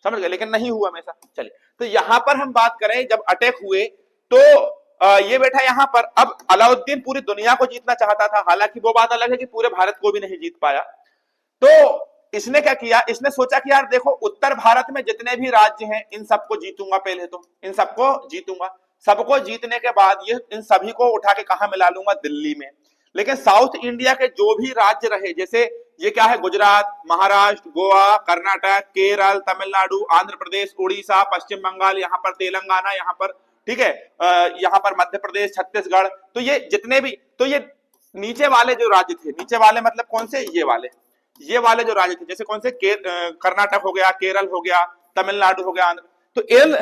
समझ गए? लेकिन नहीं हुआ हमेशा। चलिए, तो यहां पर हम बात करें जब अटैक हुए तो ये बैठा यहां पर। अब अलाउद्दीन पूरी दुनिया को जीतना चाहता था, हालांकि वो बात अलग है कि पूरे भारत को भी नहीं जीत पाया। तो इसने क्या किया? इसने सोचा कि यार देखो, उत्तर भारत में जितने भी राज्य हैं इन सबको जीतूंगा, पहले तो इन सबको जीतूंगा, सबको जीतने के बाद ये इन सभी को उठा के कहां मिला लूंगा? दिल्ली में। लेकिन साउथ इंडिया के जो भी राज्य रहे, जैसे ये क्या है, गुजरात, महाराष्ट्र, गोवा, कर्नाटक, केरल, तमिलनाडु, आंध्र प्रदेश, उड़ीसा, पश्चिम बंगाल, यहाँ पर तेलंगाना, यहाँ पर, ठीक है, यहाँ पर मध्य प्रदेश, छत्तीसगढ़, तो ये जितने भी, तो ये नीचे वाले जो राज्य थे, नीचे वाले मतलब कौन से, ये वाले जो राज्य थे, जैसे कौन से, कर्नाटक हो गया, केरल हो गया, तमिलनाडु हो गया, आंध्र, तो इन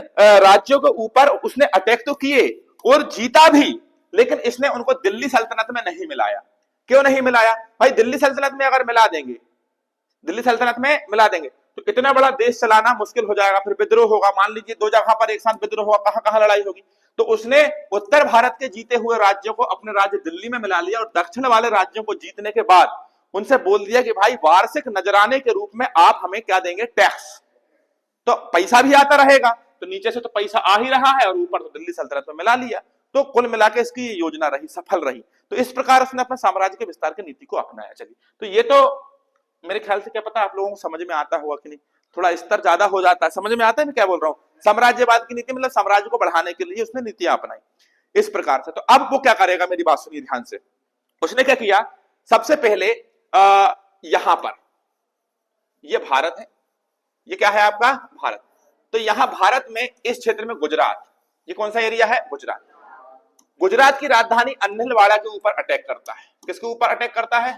राज्यों के ऊपर उसने अटैक तो किए और जीता भी, लेकिन इसने उनको दिल्ली सल्तनत में नहीं मिलाया। क्यों नहीं मिलाया भाई? दिल्ली सल्तनत में अगर मिला देंगे, दिल्ली सल्तनत में मिला देंगे तो इतना बड़ा देश चलाना मुश्किल हो जाएगा, फिर विद्रोह होगा, मान लीजिए दो जगह पर एक साथ विद्रोह होगा, कहां कहां लड़ाई होगी। तो उसने उत्तर भारत के जीते हुए राज्यों को अपने राज्य दिल्ली में मिला लिया और दक्षिण वाले राज्यों को जीतने के बाद उनसे बोल दिया कि भाई वार्षिक नजराने के रूप में आप हमें क्या देंगे, टैक्स। तो पैसा भी आता रहेगा, तो नीचे से तो पैसा आ ही रहा है और ऊपर तो दिल्ली सल्तनत में मिला लिया। तो कुल मिला के इसकी योजना रही, सफल रही। तो इस प्रकार उसने अपने साम्राज्य के विस्तार की नीति को अपनाया। चलिए, तो ये तो मेरे ख्याल से, क्या पता आप लोगों को समझ में आता होगा कि नहीं, थोड़ा स्तर ज्यादा हो जाता है, समझ में आता है मैं क्या बोल रहा हूँ। साम्राज्यवाद की नीति मतलब साम्राज्य को बढ़ाने के लिए उसने नीतियां अपनाई इस प्रकार से। तो अब वो क्या करेगा, मेरी बात सुनिए ध्यान से। उसने क्या किया, सबसे पहले यहां पर, ये भारत है, ये क्या है आपका भारत, तो यहां भारत में इस क्षेत्र में गुजरात, ये कौन सा एरिया है, गुजरात। गुजरात की राजधानी अन्नलवाड़ा के ऊपर अटैक करता है। किसके ऊपर अटैक करता है?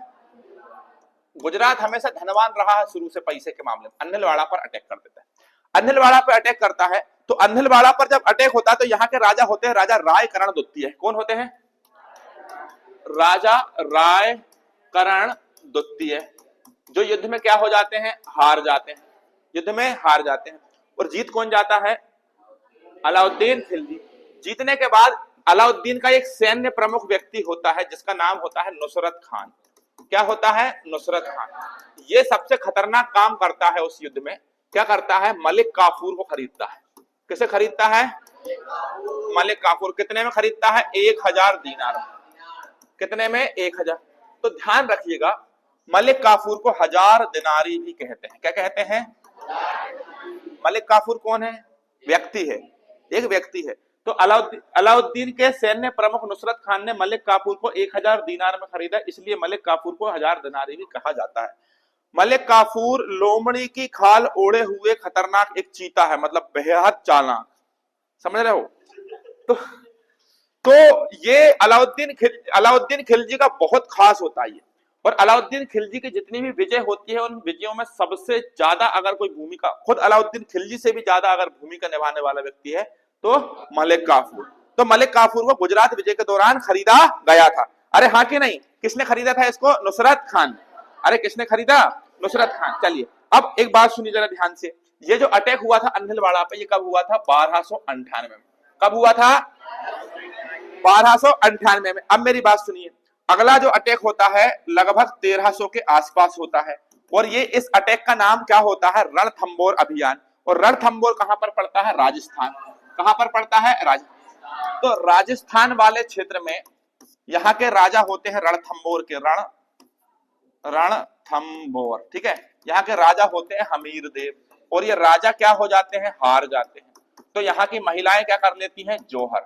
गुजरात हमेशा धनवान रहा है शुरू से पैसे के मामले में, अन्नलवाड़ा पर अटैक कर देता है। अन्नलवाड़ा पर अटैक करता है, तो अन्नलवाड़ा पर जब अटैक होता है तो यहाँ के राजा होते हैं राजा राय करण द्वितीय। कौन होते हैं? राजा राय करण द्वितीय, जो युद्ध में क्या हो जाते हैं, हार जाते हैं, युद्ध में हार जाते हैं। और जीत कौन जाता है? अलाउद्दीन खिलजी। जीतने के बाद अलाउद्दीन का एक सैन्य प्रमुख व्यक्ति होता है जिसका नाम होता है नुसरत खान। क्या होता है? नुसरत खान। ये सबसे खतरनाक काम करता है उस युद्ध में। क्या करता है? मलिक काफूर को खरीदता है। किसे खरीदता है? मलिक काफूर। कितने में खरीदता है? 1000 दीनार। कितने में? 1000। तो ध्यान रखिएगा, मलिक काफूर को 1000 दिनारी भी कहते हैं। क्या कहते हैं? मलिक काफूर कौन है? व्यक्ति है, एक व्यक्ति है। तो अलाउद्दीन के सैन्य प्रमुख नुसरत खान ने मलिक काफूर को 1000 दीनार में खरीदा, इसलिए मलिक काफूर को 1000 दिनारी भी कहा जाता है। मलिक काफूर लोमड़ी की खाल ओढ़े हुए खतरनाक एक चीता है, मतलब बेहद चालाक, समझ रहे हो। तो ये अलाउद्दीन खिलजी का बहुत खास होता है ये। और अलाउद्दीन खिलजी की जितनी भी विजय होती है, उन विजयों में सबसे ज्यादा अगर कोई भूमिका, खुद अलाउद्दीन खिलजी से भी ज्यादा अगर भूमिका निभाने वाला व्यक्ति है तो मलिक काफूर। तो मलिक काफूर को गुजरात विजय के दौरान खरीदा गया था। अरे हाँ कि नहीं? किसने खरीदा था इसको? नुसरत खान। अरे किसने खरीदा? नुसरत खान। चलिए, अब एक बात सुनिए जरा ध्यान से। ये जो अटैक हुआ था अन्नलवाड़ा पे, ये कब हुआ था? 1298 में। कब हुआ था? 1298 में। अब मेरी बात सुनिए, अगला जो अटैक होता है लगभग 1300 के आसपास होता है, और ये इस अटैक का नाम क्या होता है? रणथंबोर अभियान। और रणथंबोर कहां पर पड़ता है? राजस्थान। कहां पर पड़ता है? राजस्थान। तो राजस्थान वाले क्षेत्र में यहाँ के राजा होते हैं रणथंबोर के, रणथंबोर, ठीक है। यहाँ के राजा होते हैं हमीर देव, और ये राजा क्या हो जाते हैं? हार जाते हैं। तो यहाँ की महिलाएं क्या कर लेती हैं? जोहर।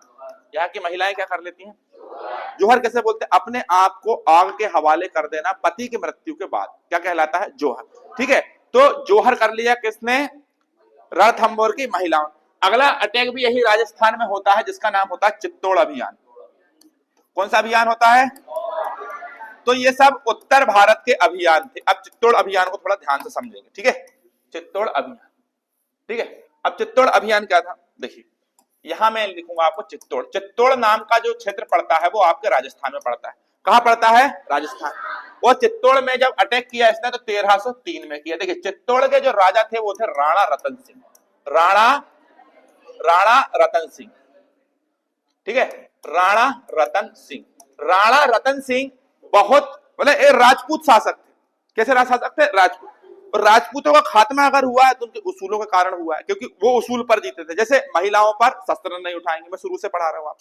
यहाँ की महिलाएं क्या कर लेती हैं? जोहर। कैसे बोलते हैं? अपने आप को आग के हवाले कर देना पति की मृत्यु के बाद, क्या कहलाता है? जोहर। ठीक है, तो जोहर कर लिया किसने? रणथंबोर की महिलाओं। अगला अटैक भी यही राजस्थान में होता है, जिसका नाम होता है चित्तौड़ अभियान। कौन सा अभियान होता है? तो ये सब उत्तर भारत के अभियान थे। अब चित्तौड़ अभियान को थोड़ा ध्यान से समझेंगे, ठीक है। चित्तौड़ अभियान, ठीक है। अब चित्तौड़ अभियान क्या था? देखिए, यहां मैं लिखूंगा आपको चित्तौड़। चित्तौड़ नाम का जो क्षेत्र पड़ता है वो आपके राजस्थान में पड़ता है। कहां पड़ता है? राजस्थान। और चित्तौड़ में जब अटैक किया इसने तो 1303 में किया। देखिए, चित्तौड़ के जो राजा थे वो थे राणा रतन सिंह। राणा रतन सिंह, ठीक है, राणा रतन सिंह। राणा रतन सिंह बहुत मतलब एक राजपूत शासक थे। कैसे शासक थे? राजपूत। और राजपूतों का खात्मा अगर हुआ है तो उनके उसूलों के कारण हुआ है, क्योंकि वो उसूल पर जीते थे। जैसे महिलाओं पर शस्त्र नहीं उठाएंगे, मैं शुरू से पढ़ा रहा हूं आप।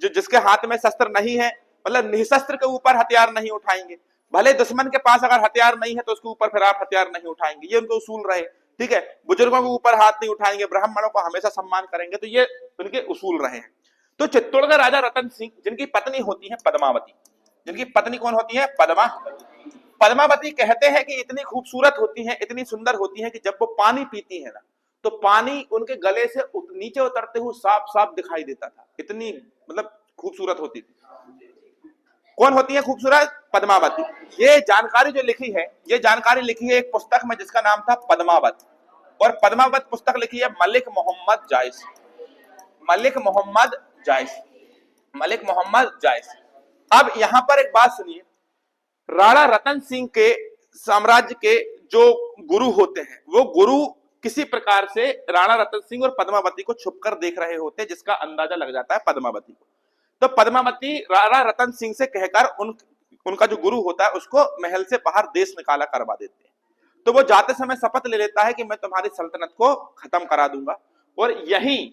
जिसके हाथ में शस्त्र नहीं है, मतलब निशस्त्र के ऊपर हथियार नहीं उठाएंगे। भले दुश्मन के पास अगर हथियार नहीं है तो उसके ऊपर फिर आप हथियार नहीं उठाएंगे, ये उनके उसूल रहे। ठीक है, बुजुर्गों के ऊपर हाथ नहीं उठाएंगे, ब्राह्मणों को हमेशा सम्मान करेंगे, तो ये उनके उसूल रहे हैं। तो चित्तौड़ का राजा रतन सिंह, जिनकी पत्नी होती है पद्मावती, जिनकी पत्नी कौन होती है? पद्मा। पद्मावती कहते हैं कि इतनी खूबसूरत होती हैं, इतनी सुंदर होती हैं कि जब वो पानी पीती है ना तो पानी उनके गले से नीचे उतरते हुए साफ साफ दिखाई देता था, इतनी मतलब खूबसूरत होती थी। कौन होती है खूबसूरत? पद्मावती। ये जानकारी जो लिखी है, ये जानकारी लिखी है एक पुस्तक में जिसका नाम था पद्मावत, और पद्मावत पुस्तक लिखी है मलिक मोहम्मद जायसी। मलिक मोहम्मद जायसी, मलिक मोहम्मद जायसी। अब यहां पर एक बात सुनिए, राणा रतन सिंह के साम्राज्य के जो गुरु होते हैं वो गुरु किसी प्रकार से राणा रतन सिंह और पद्मावती को छुपकर देख रहे होते हैं, जिसका अंदाजा लग जाता है पद्मावती को। तो पद्मावती राणा रतन सिंह से कहकर उनका जो गुरु होता है उसको महल से बाहर देश निकाला करवा देते हैं। तो वो जाते समय शपथ ले लेता है कि मैं तुम्हारी सल्तनत को खत्म करा दूंगा, और यहीं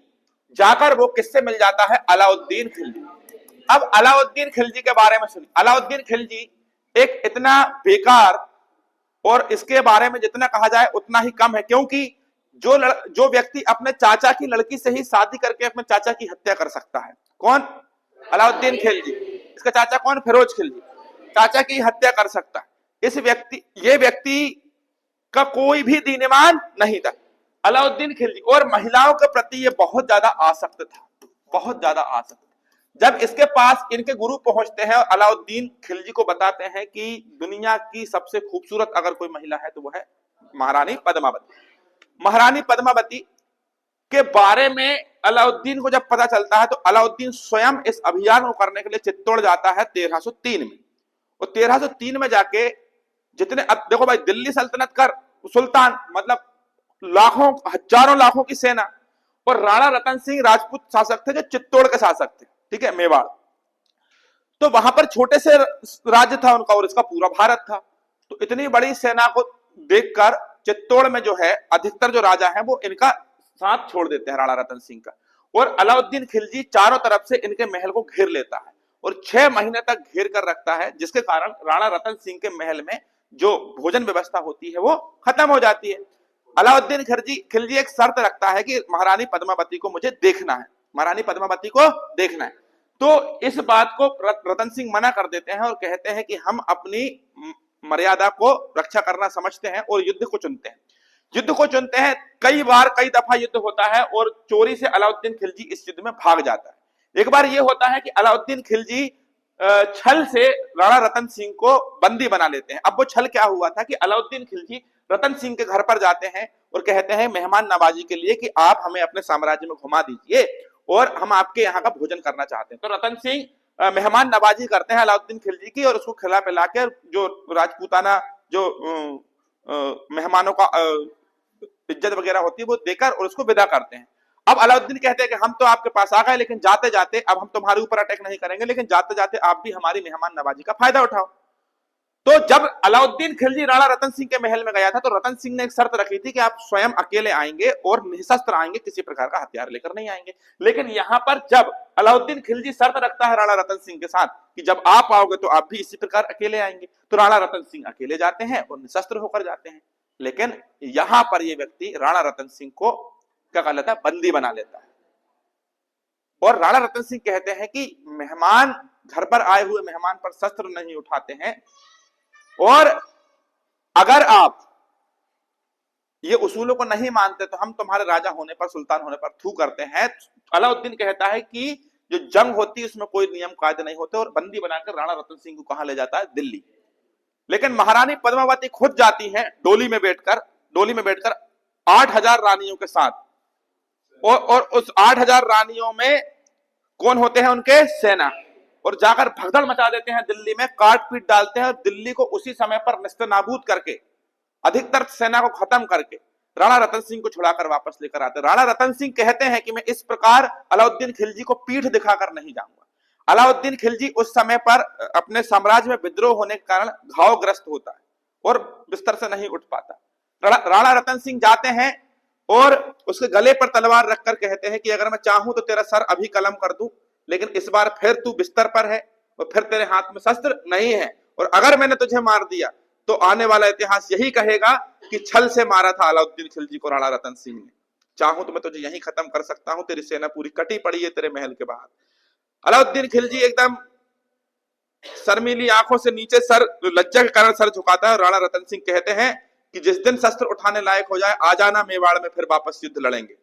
जाकर वो किससे मिल जाता है? अलाउद्दीन खिलजी। अब अलाउद्दीन खिलजी के बारे में सुनिए। अलाउद्दीन खिलजी एक इतना बेकार, और इसके बारे में जितना कहा जाए उतना ही कम है, क्योंकि जो व्यक्ति अपने चाचा की लड़की से ही शादी करके अपने चाचा की हत्या कर सकता है, कौन? अलाउद्दीन खिलजी। इसका चाचा कौन? फिरोज खिलजी। चाचा की हत्या कर सकता है। ये व्यक्ति का कोई भी दीन ईमान नहीं था, अलाउद्दीन खिलजी, और महिलाओं के प्रति ये बहुत ज्यादा आसक्त था, बहुत ज्यादा आसक्त। जब इसके पास इनके गुरु पहुंचते हैं और अलाउद्दीन खिलजी को बताते हैं कि दुनिया की सबसे खूबसूरत अगर कोई महिला है तो वो है महारानी पद्मावती। महारानी पद्मावती के बारे में अलाउद्दीन को जब पता चलता है तो अलाउद्दीन स्वयं इस अभियान को करने के लिए चित्तौड़ जाता है 1303 में। और 1303 में जाके जितने, अब देखो भाई, दिल्ली सल्तनत का सुल्तान मतलब लाखों हजारों लाखों की सेना, और राणा रतन सिंह राजपूत शासक थे जो चित्तौड़ के शासक थे, ठीक है, मेवाड़। तो वहां पर छोटे से राज्य था उनका और इसका पूरा भारत था। तो इतनी बड़ी सेना को देखकर चित्तौड़ में जो है अधिकतर जो राजा हैं वो इनका साथ छोड़ देते हैं राणा रतन सिंह का, और अलाउद्दीन खिलजी चारों तरफ से इनके महल को घेर लेता है और 6 महीने तक घेर कर रखता है, जिसके कारण राणा रतन सिंह के महल में जो भोजन व्यवस्था होती है वो खत्म हो जाती है। अलाउद्दीन खिलजी एक शर्त रखता है कि महारानी पद्मावती को मुझे देखना है, महारानी पद्मावती को देखना है। तो इस बात को रतन सिंह मना कर देते हैं और कहते हैं कि हम अपनी मर्यादा को रक्षा करना समझते हैं और युद्ध को चुनते हैं। युद्ध को चुनते हैं, कई बार कई दफा युद्ध होता है और चोरी से अलाउद्दीन खिलजी इस युद्ध में भाग जाता है। एक बार यह होता है कि अलाउद्दीन खिलजी छल से राणा रतन सिंह को बंदी बना लेते हैं। अब वो छल क्या हुआ था कि अलाउद्दीन खिलजी रतन सिंह के घर पर जाते हैं और कहते हैं मेहमान नवाजी के लिए कि आप हमें अपने साम्राज्य में घुमा दीजिए और हम आपके यहाँ का भोजन करना चाहते हैं। तो रतन सिंह मेहमान नवाजी करते हैं अलाउद्दीन खिलजी की, और उसको खिला पिला के जो राजपूताना जो मेहमानों का इज्जत वगैरह होती है वो देकर और उसको विदा करते हैं। अब अलाउद्दीन कहते हैं कि हम तो आपके पास आ गए, लेकिन जाते जाते अब हम तुम्हारे ऊपर अटैक नहीं करेंगे, लेकिन जाते जाते आप भी हमारी मेहमान नवाजी का फायदा उठाओ। तो जब अलाउद्दीन खिलजी राणा रतन सिंह के महल में गया था तो रतन सिंह ने एक शर्त रखी थी कि आप स्वयं अकेले आएंगे और निशस्त्र आएंगे, किसी प्रकार का हथियार लेकर नहीं आएंगे। लेकिन यहां पर जब अलाउद्दीन खिलजी शर्त रखता है राणा रतन सिंह के साथ कि जब आप आओगे तो आप भी इसी प्रकार अकेले आएंगे, तो राणा रतन सिंह अकेले जाते हैं और निशस्त्र होकर जाते हैं। लेकिन यहां पर यह व्यक्ति राणा रतन सिंह को क्या कर लेता है? बंदी बना लेता है। और राणा रतन सिंह कहते हैं कि मेहमान, घर पर आए हुए मेहमान पर शस्त्र नहीं उठाते हैं, और अगर आप ये उसूलों को नहीं मानते तो हम तुम्हारे राजा होने पर, सुल्तान होने पर थू करते हैं। अलाउद्दीन कहता है कि जो जंग होती है उसमें कोई नियम कायदे नहीं होते, और बंदी बनाकर राणा रतन सिंह को कहां ले जाता है? दिल्ली। लेकिन महारानी पद्मावती खुद जाती है डोली में बैठकर 8000 रानियों के साथ, और उस 8000 रानियों में कौन होते हैं? उनके सेना, और जाकर भगदड़ मचा देते हैं दिल्ली में, काट पीट डालते हैं, और दिल्ली को उसी समय पर नेस्तनाबूद करके, अधिकतर सेना को खत्म करके राणा रतन सिंह को छुड़ाकर वापस लेकर आते। राणा रतन सिंह कहते हैं कि मैं इस प्रकार अलाउद्दीन खिलजी को पीठ दिखाकर नहीं जाऊंगा। अलाउद्दीन खिलजी उस समय पर अपने साम्राज्य में विद्रोह होने के कारण घावग्रस्त होता है और बिस्तर से नहीं उठ पाता। राणा रतन सिंह जाते हैं और उसके गले पर तलवार रखकर कहते हैं कि अगर मैं चाहूं तो तेरा सर अभी कलम कर दूं, लेकिन इस बार फिर तू बिस्तर पर है और फिर तेरे हाथ में शस्त्र नहीं है, और अगर मैंने तुझे मार दिया तो आने वाला इतिहास यही कहेगा कि छल से मारा था अलाउद्दीन खिलजी को राणा रतन सिंह ने। चाहूं तो मैं तुझे यहीं खत्म कर सकता हूं, तेरी सेना पूरी कटी पड़ी है तेरे महल के बाहर। अलाउद्दीन खिलजी एकदम शर्मीली आंखों से नीचे सर, लज्जा के कारण सर झुकाता है। राणा रतन सिंह कहते हैं कि जिस दिन शस्त्र उठाने लायक हो जाए आ जाना मेवाड़ में, फिर वापस युद्ध लड़ेंगे।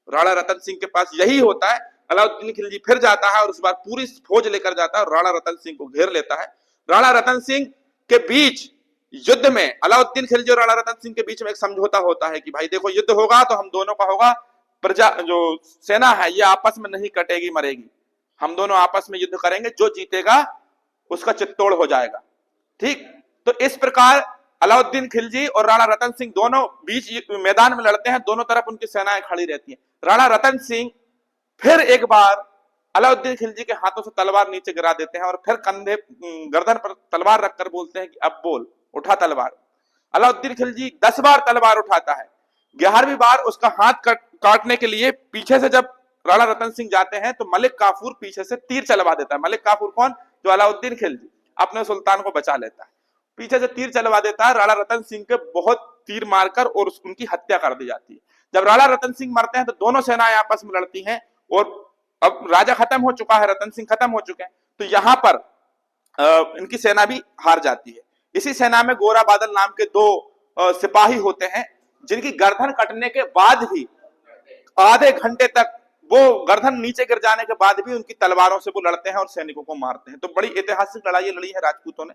राणा रतन सिंह के पास यही होता है। अलाउद्दीन खिलजी फिर जाता है और उस बार पूरी फौज लेकर जाता है और राणा रतन सिंह को घेर लेता है। राणा रतन सिंह के बीच युद्ध में अलाउद्दीन खिलजी और राणा रतन सिंह के बीच में एक समझौता होता है कि भाई देखो, युद्ध होगा तो हम दोनों का होगा, प्रजा जो सेना है ये आपस में नहीं कटेगी मरेगी, हम दोनों आपस में युद्ध करेंगे, जो जीतेगा उसका चित्तौड़ हो जाएगा। ठीक, तो इस प्रकार अलाउद्दीन खिलजी और राणा रतन सिंह दोनों बीच मैदान में लड़ते हैं, दोनों तरफ उनकी सेनाएं खड़ी रहती हैं। राणा रतन सिंह फिर एक बार अलाउद्दीन खिलजी के हाथों से तलवार नीचे गिरा देते हैं और फिर कंधे गर्दन पर तलवार रखकर बोलते हैं कि अब बोल, उठा तलवार। अलाउद्दीन खिलजी 10 बार तलवार उठाता है। 11वीं बार उसका हाथ काटने के लिए पीछे से जब राणा रतन सिंह जाते हैं तो मलिक काफूर पीछे से तीर चलवा देता है। मलिक काफूर कौन? जो अलाउद्दीन खिलजी अपने सुल्तान को बचा लेता है, पीछे से तीर चलवा देता है। राणा रतन सिंह के बहुत तीर मारकर और उनकी हत्या कर दी जाती है। जब राणा रतन सिंह मरते हैं तो दोनों सेनाएं आपस में लड़ती हैं और अब राजा खत्म हो चुका है, रतन सिंह खत्म हो चुके हैं, तो यहां पर इनकी सेना भी हार जाती है। इसी सेना में गोरा बादल नाम के 2 सिपाही होते हैं, जिनकी गर्दन कटने के बाद भी आधे घंटे तक, वो गर्दन नीचे गिर जाने के बाद भी उनकी तलवारों से वो लड़ते हैं और सैनिकों को मारते हैं। तो बड़ी ऐतिहासिक लड़ाई लड़ी है राजपूतों ने।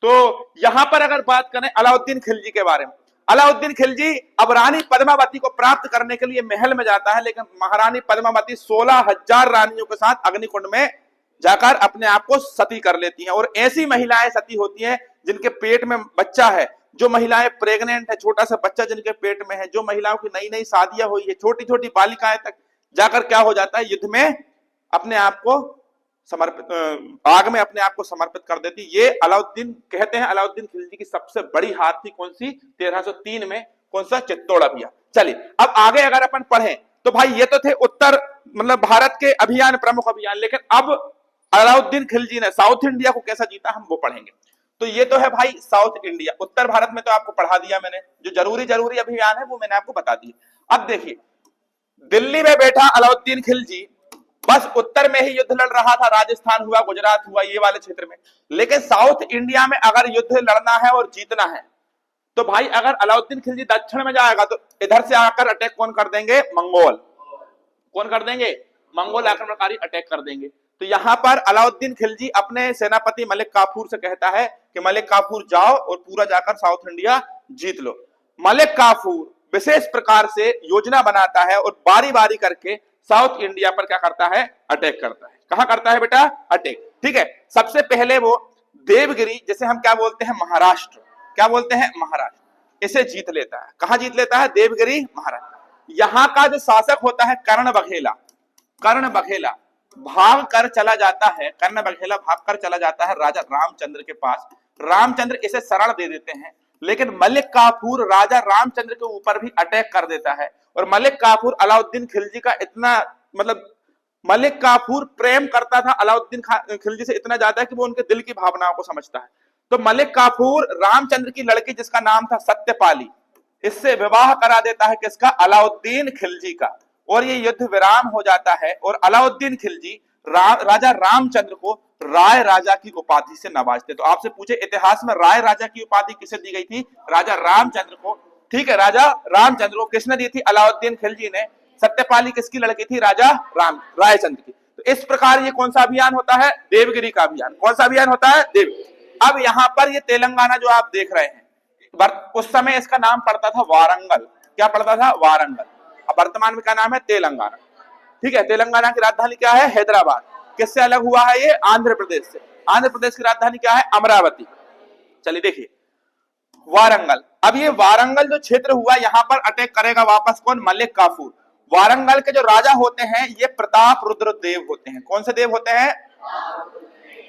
तो यहां पर अगर बात करें अलाउद्दीन खिलजी के बारे में, अलाउद्दीन खिलजी अब रानी पद्मावती को प्राप्त करने के लिए महल में जाता है, लेकिन महारानी पद्मावती 16,000 रानियों के साथ अग्निकुंड में जाकर अपने आप को सती कर लेती हैं। और ऐसी महिलाएं सती होती हैं जिनके पेट में बच्चा है, जो महिलाएं प्रेग्नेंट है, छोटा सा बच्चा जिनके पेट में है, जो महिलाओं की नई नई शादियां हुई है, छोटी छोटी बालिकाएं तक जाकर क्या हो जाता है, युद्ध में अपने आप को समर्पित, आग में अपने आप को समर्पित कर देती। ये अलाउद्दीन कहते हैं अलाउद्दीन खिलजी की सबसे बड़ी हार थी। कौन सी? 1303 में कौन सा? चित्तौड़ अभियान। चलिए अब आगे अगर अपन पढ़ें तो भाई ये तो थे उत्तर मतलब भारत के अभियान, प्रमुख अभियान, लेकिन अब अलाउद्दीन खिलजी ने साउथ इंडिया को कैसा जीता हम वो पढ़ेंगे। तो ये तो है भाई साउथ इंडिया। उत्तर भारत में तो आपको पढ़ा दिया मैंने, जो जरूरी अभियान है वो मैंने आपको बता दिया। अब देखिए, दिल्ली में बैठा अलाउद्दीन खिलजी बस उत्तर में ही युद्ध लड़ रहा था, राजस्थान हुआ, गुजरात हुआ, ये वाले क्षेत्र में। लेकिन साउथ इंडिया में अगर युद्ध लड़ना है और जीतना है तो भाई अगर अलाउद्दीन खिलजी दक्षिण में जाएगा तो इधर से आकर अटैक कौन कर देंगे? मंगोल। कौन कर देंगे? मंगोल आक्रमणकारी अटैक कर देंगे। तो यहां पर अलाउद्दीन खिलजी अपने सेनापति मलिक काफूर से कहता है कि मलिक काफूर जाओ और पूरा जाकर साउथ इंडिया जीत लो। मलिक काफूर विशेष प्रकार से योजना बनाता है और बारी बारी करके साउथ इंडिया पर क्या करता है? अटैक करता है। कहां करता है बेटा? अटैक। ठीक है, सबसे पहले वो देवगिरी, जैसे हम क्या बोलते हैं महाराष्ट्र, क्या बोलते हैं महाराष्ट्र, इसे जीत लेता है। कहां जीत लेता है? देवगिरी महाराष्ट्र। यहां का जो शासक होता है कर्ण बघेला, कर्ण बघेला भाग कर चला जाता है, कर्ण बघेला भाग कर चला जाता है राजा रामचंद्र के पास। रामचंद्र इसे शरण दे देते हैं, लेकिन मलिक काफूर राजा रामचंद्र के ऊपर भी अटैक कर देता है। और मलिक काफूर अलाउद्दीन खिलजी का इतना मतलब मलिक काफूर प्रेम करता था अलाउद्दीन खिलजी से इतना ज्यादा कि वो उनके दिल की भावनाओं को समझता है। तो मलिक काफूर रामचंद्र की लड़की जिसका नाम था सत्यपाली, इससे विवाह करा देता है। किसका? अलाउद्दीन खिलजी का। और ये युद्ध विराम हो जाता है और अलाउद्दीन खिलजी राजा रामचंद्र को राय राजा की उपाधि से नवाजते। तो आपसे पूछे इतिहास में राय राजा की उपाधि किसे दी गई थी? राजा रामचंद्र को। ठीक है, राजा रामचंद्र को किसने दी थी? अलाउद्दीन खिलजी ने। सत्यपाली किसकी लड़की थी? राजा रायचंद्र की। तो इस प्रकार ये कौन सा अभियान होता है? देवगिरी का अभियान। कौन सा अभियान होता है? देवगिरी। अब यहां पर ये तेलंगाना जो आप देख रहे हैं, उस समय इसका नाम पड़ता था वारंगल। क्या पड़ता था? वारंगल। अब वर्तमान में क्या नाम है? तेलंगाना। ठीक है, तेलंगाना की राजधानी क्या है? हैदराबाद। किससे अलग हुआ है ये? आंध्र प्रदेश से। आंध्र प्रदेश की राजधानी क्या है? अमरावती। चलिए देखिए, वारंगल। अब ये वारंगल जो क्षेत्र हुआ, यहां पर अटैक करेगा वापस कौन? मलिक काफूर। वारंगल के जो राजा होते हैं ये प्रताप रुद्रदेव होते हैं। कौन से देव होते हैं?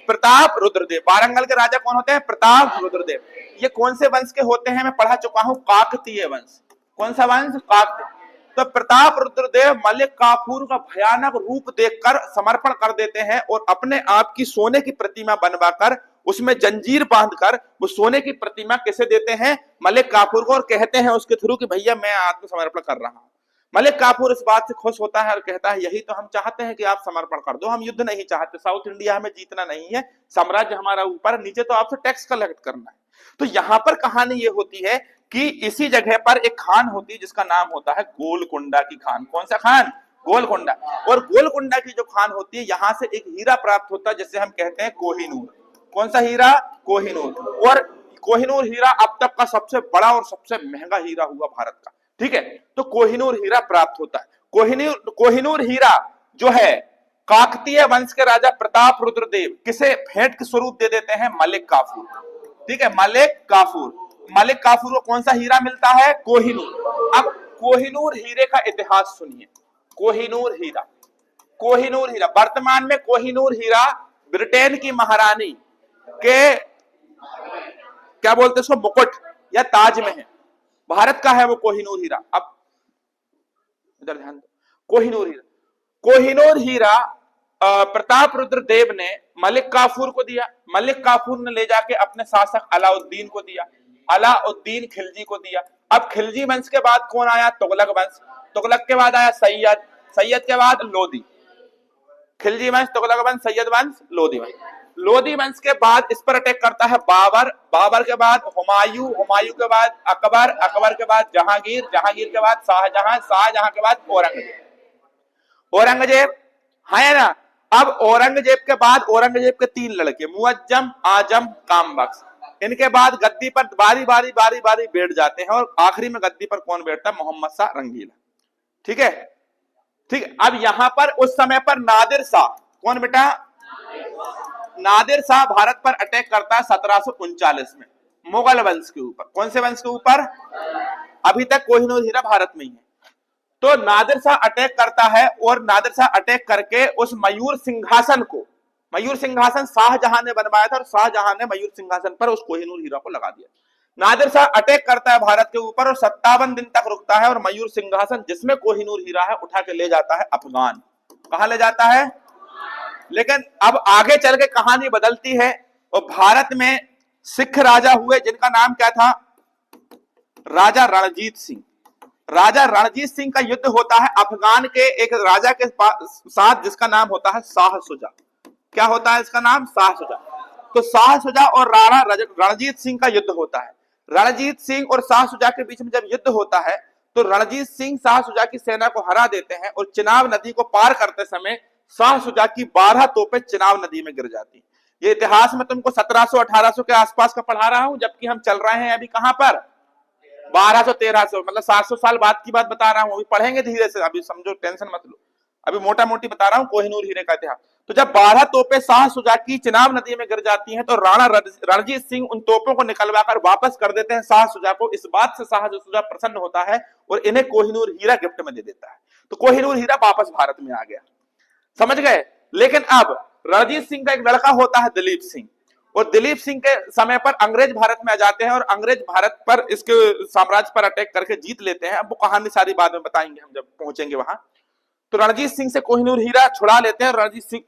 प्रताप रुद्रदेव। वारंगल के राजा कौन होते हैं? प्रताप रुद्रदेव। ये कौन से वंश के होते हैं? मैं पढ़ा चुका हूं, काकतीय वंश। कौन सा वंश? काकतीय। तो प्रताप रुद्रदेव मलिक काफूर का भयानक रूप देखकर समर्पण कर देते हैं और अपने आप की सोने की प्रतिमा बनवाकर उसमें जंजीर बांधकर वो सोने की प्रतिमा किसे देते हैं? मलिक काफूर को। और कहते हैं उसके थ्रू कि भैया मैं आत्मसमर्पण कर रहा हूं। मलिक काफूर इस बात से खुश होता है और कहता है यही तो हम चाहते हैं कि आप समर्पण कर दो, हम युद्ध नहीं चाहते, साउथ इंडिया में जीतना नहीं है, साम्राज्य हमारा ऊपर, नीचे तो आपसे टैक्स कलेक्ट करना है। तो यहां पर कहानी ये होती है कि इसी जगह पर एक खान होती है जिसका नाम होता है गोलकुंडा की खान। कौन सा खान? गोलकुंडा। और गोलकुंडा की जो खान होती है, यहां से एक हीरा प्राप्त होता है जिसे हम कहते हैं कोहिनूर। कौन सा हीरा? कोहिनूर। और कोहिनूर हीरा अब तक का सबसे बड़ा और सबसे महंगा हीरा हुआ भारत का। ठीक है, तो कोहिनूर हीरा प्राप्त होता है। कोहिनूर हीरा जो है काकतीय वंश के राजा प्रताप रुद्रदेव किसे भेंट के स्वरूप दे देते हैं? मलिक काफूर। ठीक है, मलिक काफूर। मलिक काफूर को कौन सा हीरा मिलता है? कोहिनूर। अब कोहिनूर हीरे का इतिहास सुनिए। कोहिनूर हीरा, कोहिनूर हीरा, वर्तमान में कोहिनूर हीरा ब्रिटेन की महारानी के क्या बोलते हैं उसको, मुकुट या ताज में है, भारत का है वो कोहिनूर हीरा। अब इधर ध्यान दो, कोहिनूर हीरा, कोहिनूर हीरा प्रताप रुद्र देव ने मलिक काफूर को दिया। मलिक काफूर ने ले जाके अपने शासक अलाउद्दीन को दिया। अलाउद्दीन खिलजी को दिया। अब खिलजी वंश के बाद कौन आया? तुगलक वंश। तुगलक के बाद आया सैयद। सैयद के बाद लोधी। खिलजी वंश, तुगलक वंश, सैयद वंश, लोधी वंश। लोधी वंश के बाद इस पर अटैक करता है बाबर। बाबर के बाद हुमायूं। हुमायूं के बाद अकबर। अकबर के बाद जहांगीर। जहांगीर के बाद शाहजहां। शाहजहां के बाद औरंगजेब। औरंगजेब है ना। अब औरंगजेब के बाद औरंगजेब के 3 लड़के, मुअज्जम, आजम, कामबख्श। इनके बाद गद्दी पर बारी बारी बारी बारी बैठ जाते हैं और आखिरी में गद्दी पर कौन बैठता है? मोहम्मद शाह रंगीला। ठीक है, ठीक है। अब यहां पर उस समय पर नादिर शाह, कौन बेटा? नादिर शाह भारत पर अटैक करता है 1739 में मुगल वंश के ऊपर। कौन से वंश के ऊपर? अभी तक कोहिनूर हीरा भारत में ही है। तो नादिर शाह अटैक करता है और नादिर शाह अटैक करके उस मयूर सिंहासन को, मयूर सिंहासन शाहजहां ने बनवाया था और शाहजहां ने मयूर सिंहासन पर उस कोहिनूर हीरा को लगा दिया। नादिर शाह अटैक करता है भारत के ऊपर और 57 दिन तक रुकता है और मयूर सिंहासन जिसमें कोहिनूर हीरा है उठा के ले जाता है अफगान। कहां ले जाता है? लेकिन अब आगे चल के कहानी बदलती है और भारत में सिख राजा हुए जिनका नाम क्या था? राजा रणजीत सिंह। राजा रणजीत सिंह का युद्ध होता है अफगान के एक राजा के साथ जिसका नाम होता है शाह शुजा। क्या होता है इसका नाम? शाह शुजा। तो शाह शुजा और राणा रणजीत सिंह का युद्ध होता है। रणजीत सिंह और शाह शुजा के बीच में जब युद्ध होता है तो रणजीत सिंह शाह शुजा की सेना को हरा देते हैं और चिनाब नदी को पार करते समय शाह शुजा की 12 तोपें चिनाब नदी में गिर जाती। ये इतिहास में तुमको 1700-1800 के आसपास का पढ़ा रहा हूं, जबकि हम चल रहे हैं अभी कहां पर? 1200-1300, मतलब 700 साल बाद की बात बता रहा हूं। अभी पढ़ेंगे धीरे से, अभी समझो, टेंशन मत लो। अभी मोटा मोटी बता रहा हूं कोहिनूर हीरे का इतिहास। तो जब 12 तोपें शाह शुजा की चिनाब नदी में गिर जाती हैं तो राणा रणजीत सिंह उन तोपों को निकलवाकर वापस कर देते हैं शाह शुजा को। इस बात से शाह शुजा प्रसन्न होता है और इन्हें कोहिनूर हीरा गिफ्ट में दे देता है। तो कोहिनूर हीरा वापस भारत में आ गया। समझ गए? लेकिन अब रणजीत सिंह का एक लड़का होता है दिलीप सिंह, और दिलीप सिंह के समय पर अंग्रेज भारत में आ जाते हैं और अंग्रेज भारत पर इसके साम्राज्य पर अटैक करके जीत लेते हैं। अब वो कहानी सारी बाद में बताएंगे हम जब पहुंचेंगे वहां। तो रणजीत सिंह से कोहिनूर हीरा छुड़ा लेते हैं। रणजीत सिंह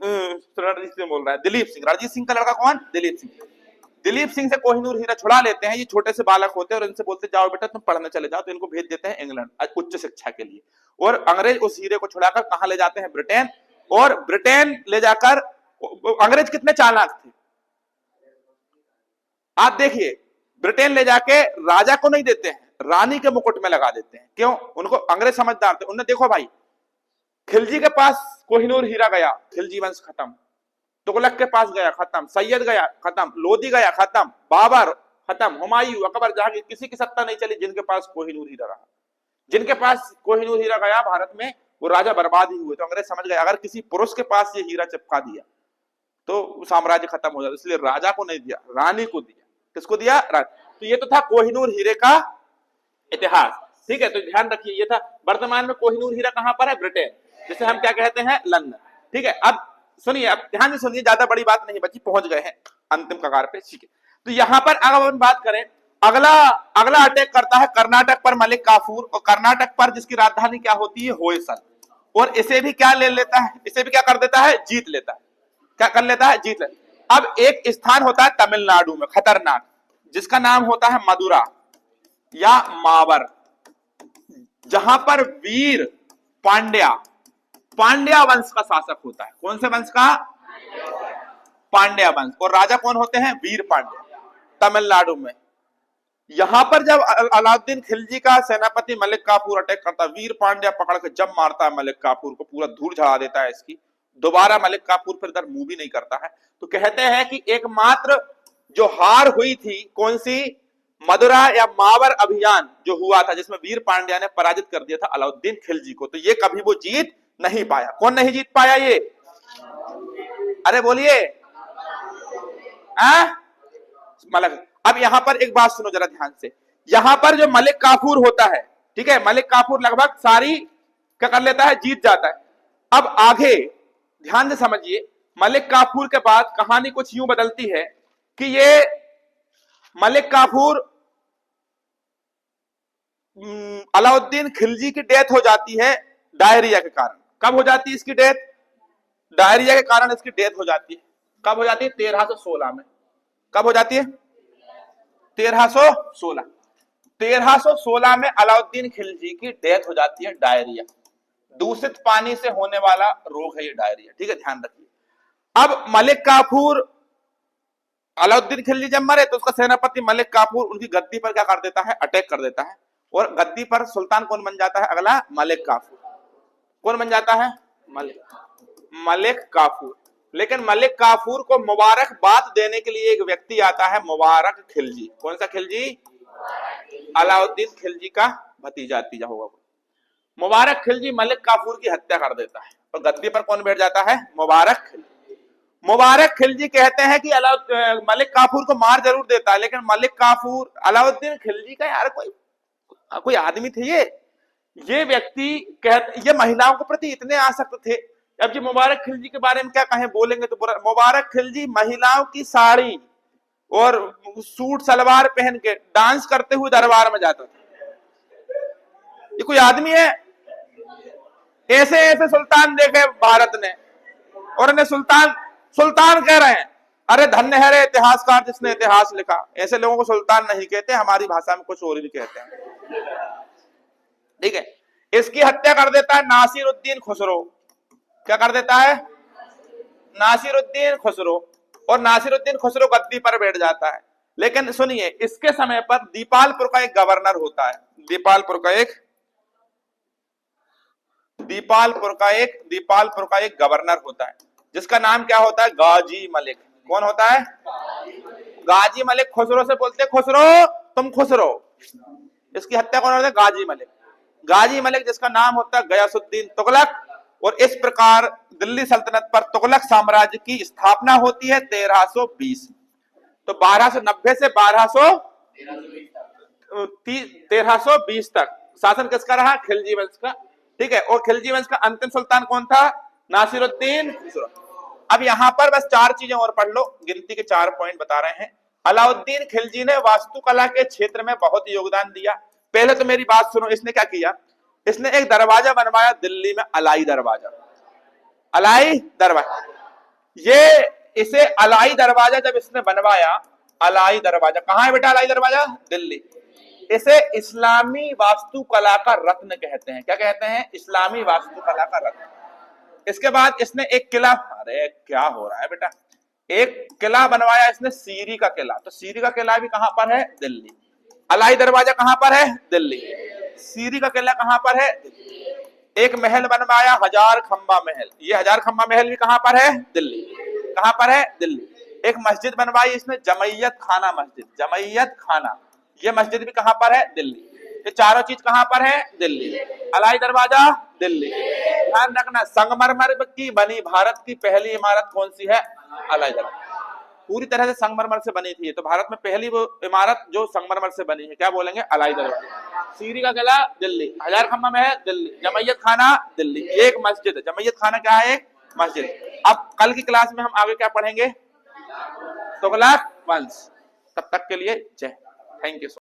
बोल रहा है, दिलीप सिंह। रणजीत सिंह का लड़का कौन? दिलीप सिंह। दिलीप सिंह से कोहिनूर हीरा छुड़ा लेते हैं। ये छोटे से बालक होते हैं और इनसे बोलते जाओ बेटा तुम पढ़ने चले जाओ। तो इनको भेज देते हैं इंग्लैंड उच्च शिक्षा के लिए। और अंग्रेज उस हीरे को छुड़ाकर कहां ले जाते हैं? ब्रिटेन। और ब्रिटेन ले जाकर, अंग्रेज कितने चालाक थे आप देखिए, ब्रिटेन ले जाके राजा को नहीं देते हैं, रानी के मुकुट में लगा देते हैं। क्यों? उनको अंग्रेज समझदार थे। उन्होंने देखो भाई, खिलजी के पास कोहिनूर हीरा गया, खिलजी वंश खत्म। तुगलक के पास गया, खत्म। सैयद गया, खत्म। लोधी गया, खत्म। बाबर खत्म। हुमायूं, अकबर, जहांगीर, किसी की सत्ता नहीं चली जिनके पास कोहिनूर हीरा रहा। जिनके पास कोहिनूर हीरा गया भारत में, वो राजा बर्बाद ही हुए। तो अंग्रेज समझ गए अगर किसी पुरुष के पास ये हीरा चिपका दिया तो साम्राज्य खत्म हो जाता। इसलिए राजा को नहीं दिया, रानी को दिया। किसको दिया? तो ये तो था कोहिनूर हीरे का इतिहास। ठीक है, तो ध्यान रखिए, ये था। वर्तमान में कोहिनूर हीरा कहां पर है? ब्रिटेन, जिसे हम क्या कहते हैं? लंदन। ठीक है, अब सुनिए, अब ध्यान से सुनिए, ज्यादा बड़ी बात नहीं बची, पहुंच गए हैं अंतिम कगार पे। ठीक है, तो यहां पर अगर हम बात करें, अगला अटैक करता है कर्नाटक पर मलिक काफूर, और कर्नाटक पर जिसकी राजधानी क्या होती है? होयसल। और इसे भी क्या ले लेता है? इसे भी क्या कर देता है? जीत लेता है। क्या कर लेता है? जीत लेता है। अब एक स्थान होता है तमिलनाडु में खतरनाक, जिसका नाम होता है मदुरा या मावर। जहां पर वीर पांड्या, पांड्या वंश का शासक होता है। कौन से वंश का? पांड्या वंश। और राजा कौन होते हैं? वीर पांड्या, तमिलनाडु में। यहां पर जब अलाउद्दीन खिलजी का सेनापति मलिक काफूर अटैक करता, वीर पांड्या पकड़ के जब मारता है मलिक काफूर को, पूरा धूल झड़ा देता है इसकी, दोबारा मलिक काफूर फिर इधर मुंह भी नहीं करता है। तो कहते हैं कि एकमात्र जो हार हुई थी, कौन सी? मदुरा या मावर अभियान जो हुआ था, जिसमें वीर पांड्या ने पराजित कर दिया था अलाउद्दीन खिलजी को। तो ये कभी वो जीत नहीं पाया। कौन नहीं जीत पाया ये? अरे बोलिए। मलिक। अब यहां पर एक बात सुनो जरा ध्यान से। यहां पर जो मलिक काफूर होता है, ठीक है, मलिक काफूर लगभग सारी क्या कर लेता है? जीत जाता है। अब आगे ध्यान से समझिए, मलिक काफूर के बाद कहानी कुछ यूं बदलती है कि ये मलिक काफूर, अलाउद्दीन खिलजी की डेथ हो जाती है डायरिया के कारण। कब हो जाती है इसकी डेथ? डायरिया के कारण इसकी डेथ हो जाती है। कब हो जाती है? 1316 में। कब हो जाती है? 1316। 1316 में अलाउद्दीन खिलजी की डेथ हो जाती है। डायरिया, दूषित पानी से होने वाला रोग है ये डायरिया, ठीक है, ध्यान रखिए। अब मलिक काफूर, अलाउद्दीन खिलजी जब मरे तो उसका सेनापति मलिक काफूर उनकी गद्दी पर क्या कर देता है? अटैक कर देता है। और गद्दी पर सुल्तान कौन बन जाता है अगला? मलिक काफूर। कौन बन जाता है? मलिक काफूर। लेकिन मलिक काफूर को मुबारकबाद देने के लिए एक व्यक्ति आता है, मुबारक खिलजी। कौन सा खिलजी? अलाउद्दीन खिलजी का भतीजा होगा। मुबारक खिलजी मलिक काफूर की हत्या कर देता है और गद्दी पर कौन बैठ जाता है? मुबारक खिलजी। मुबारक खिलजी कहते हैं कि मलिक काफूर को मार जरूर देता है, लेकिन मलिक काफूर अलाउद्दीन खिलजी का यार कोई आदमी थे ये व्यक्ति ये महिलाओं के प्रति इतने आसक्त थे। अब जी मुबारक खिलजी के बारे में क्या कहें, बोलेंगे तो मुबारक खिलजी महिलाओं की साड़ी और सूट सलवार पहन के डांस करते हुए दरबार में जाता था। ये कोई आदमी है? ऐसे ऐसे सुल्तान देखे भारत ने, और इन्हें सुल्तान कह रहे हैं। अरे धन्य है रे इतिहासकार जिसने इतिहास लिखा। ऐसे लोगों को सुल्तान नहीं कहते, हमारी भाषा में कुछ और भी कहते हैं, ठीक है। इसकी हत्या कर देता है नासिरुद्दीन खुसरो। क्या कर देता है? नासिरुद्दीन खुसरो। और नासिरुद्दीन खुसरो गद्दी पर बैठ जाता है। लेकिन सुनिए, इसके समय पर दीपालपुर का एक गवर्नर होता है। दीपालपुर का एक गवर्नर होता है, जिसका नाम क्या होता है? गाजी मलिक। कौन होता है? गाजी मलिक। खुसरो से बोलते खुसरो तुम खुश रहो। इसकी हत्या कौन होता है? गाजी मलिक। गाजी मलिक जिसका नाम होता है गयासुद्दीन तुगलक। और इस प्रकार दिल्ली सल्तनत पर तुगलक साम्राज्य की स्थापना होती है 1320। तो 1290 से 1320 तक शासन किसका रहा? खिलजी वंश का, ठीक है। और खिलजी वंश का अंतिम सुल्तान कौन था? नासिरुद्दीन खुसरो। अब यहां पर बस 4 चीजें और पढ़ लो, गिनती के 4 पॉइंट बता रहे हैं। अलाउद्दीन खिलजी ने वास्तुकला के क्षेत्र में बहुत योगदान दिया। पहले तो मेरी बात सुनो, इसने क्या किया? इसने एक दरवाजा बनवाया दिल्ली में, अलाई दरवाजा। अलाई दरवाजा, इसे अलाई दरवाजा जब इसने बनवाया, अलाई दरवाजा कहां है बेटा? अलाई दरवाजा दिल्ली। इसे इस्लामी वास्तुकला का रत्न कहते हैं। क्या कहते हैं? इस्लामी वास्तुकला का रत्न। इसके बाद इसने एक किला, अरे क्या हो रहा है बेटा, एक किला बनवाया इसने, सीरी का किला। तो सीरी का किला भी कहां पर है? दिल्ली। अलाई दरवाजा कहां पर है? दिल्ली। सीरी का किला कहां पर है? दिल्ली। एक महल बनवाया, हजार खंबा महल। ये हजार खंबा महल भी कहां पर है? दिल्ली। कहां पर है? दिल्ली। एक मस्जिद बनवाई इसने, जमैयत खाना मस्जिद। जमैयत खाना, ये मस्जिद भी कहां पर है? दिल्ली। ये चारों चीज कहां पर है? दिल्ली। अलाई दरवाजा दिल्ली। ध्यान रखना, संगमरमर की बनी भारत की पहली इमारत कौन सी है? अलाई दरवाजा। पूरी तरह से संगमरमर से बनी थी। तो भारत में पहली वो इमारत जो संगमरमर से बनी है, क्या बोलेंगे? अलाई दरवाजा। सीरी का किला दिल्ली, हजार खंबा महल दिल्ली, जमैयत खाना दिल्ली। एक मस्जिद है, जमैयत खाना क्या है? एक मस्जिद। अब कल की क्लास में हम आगे क्या पढ़ेंगे? तुगलक वंश। तब तक के लिए जय, थैंक यू।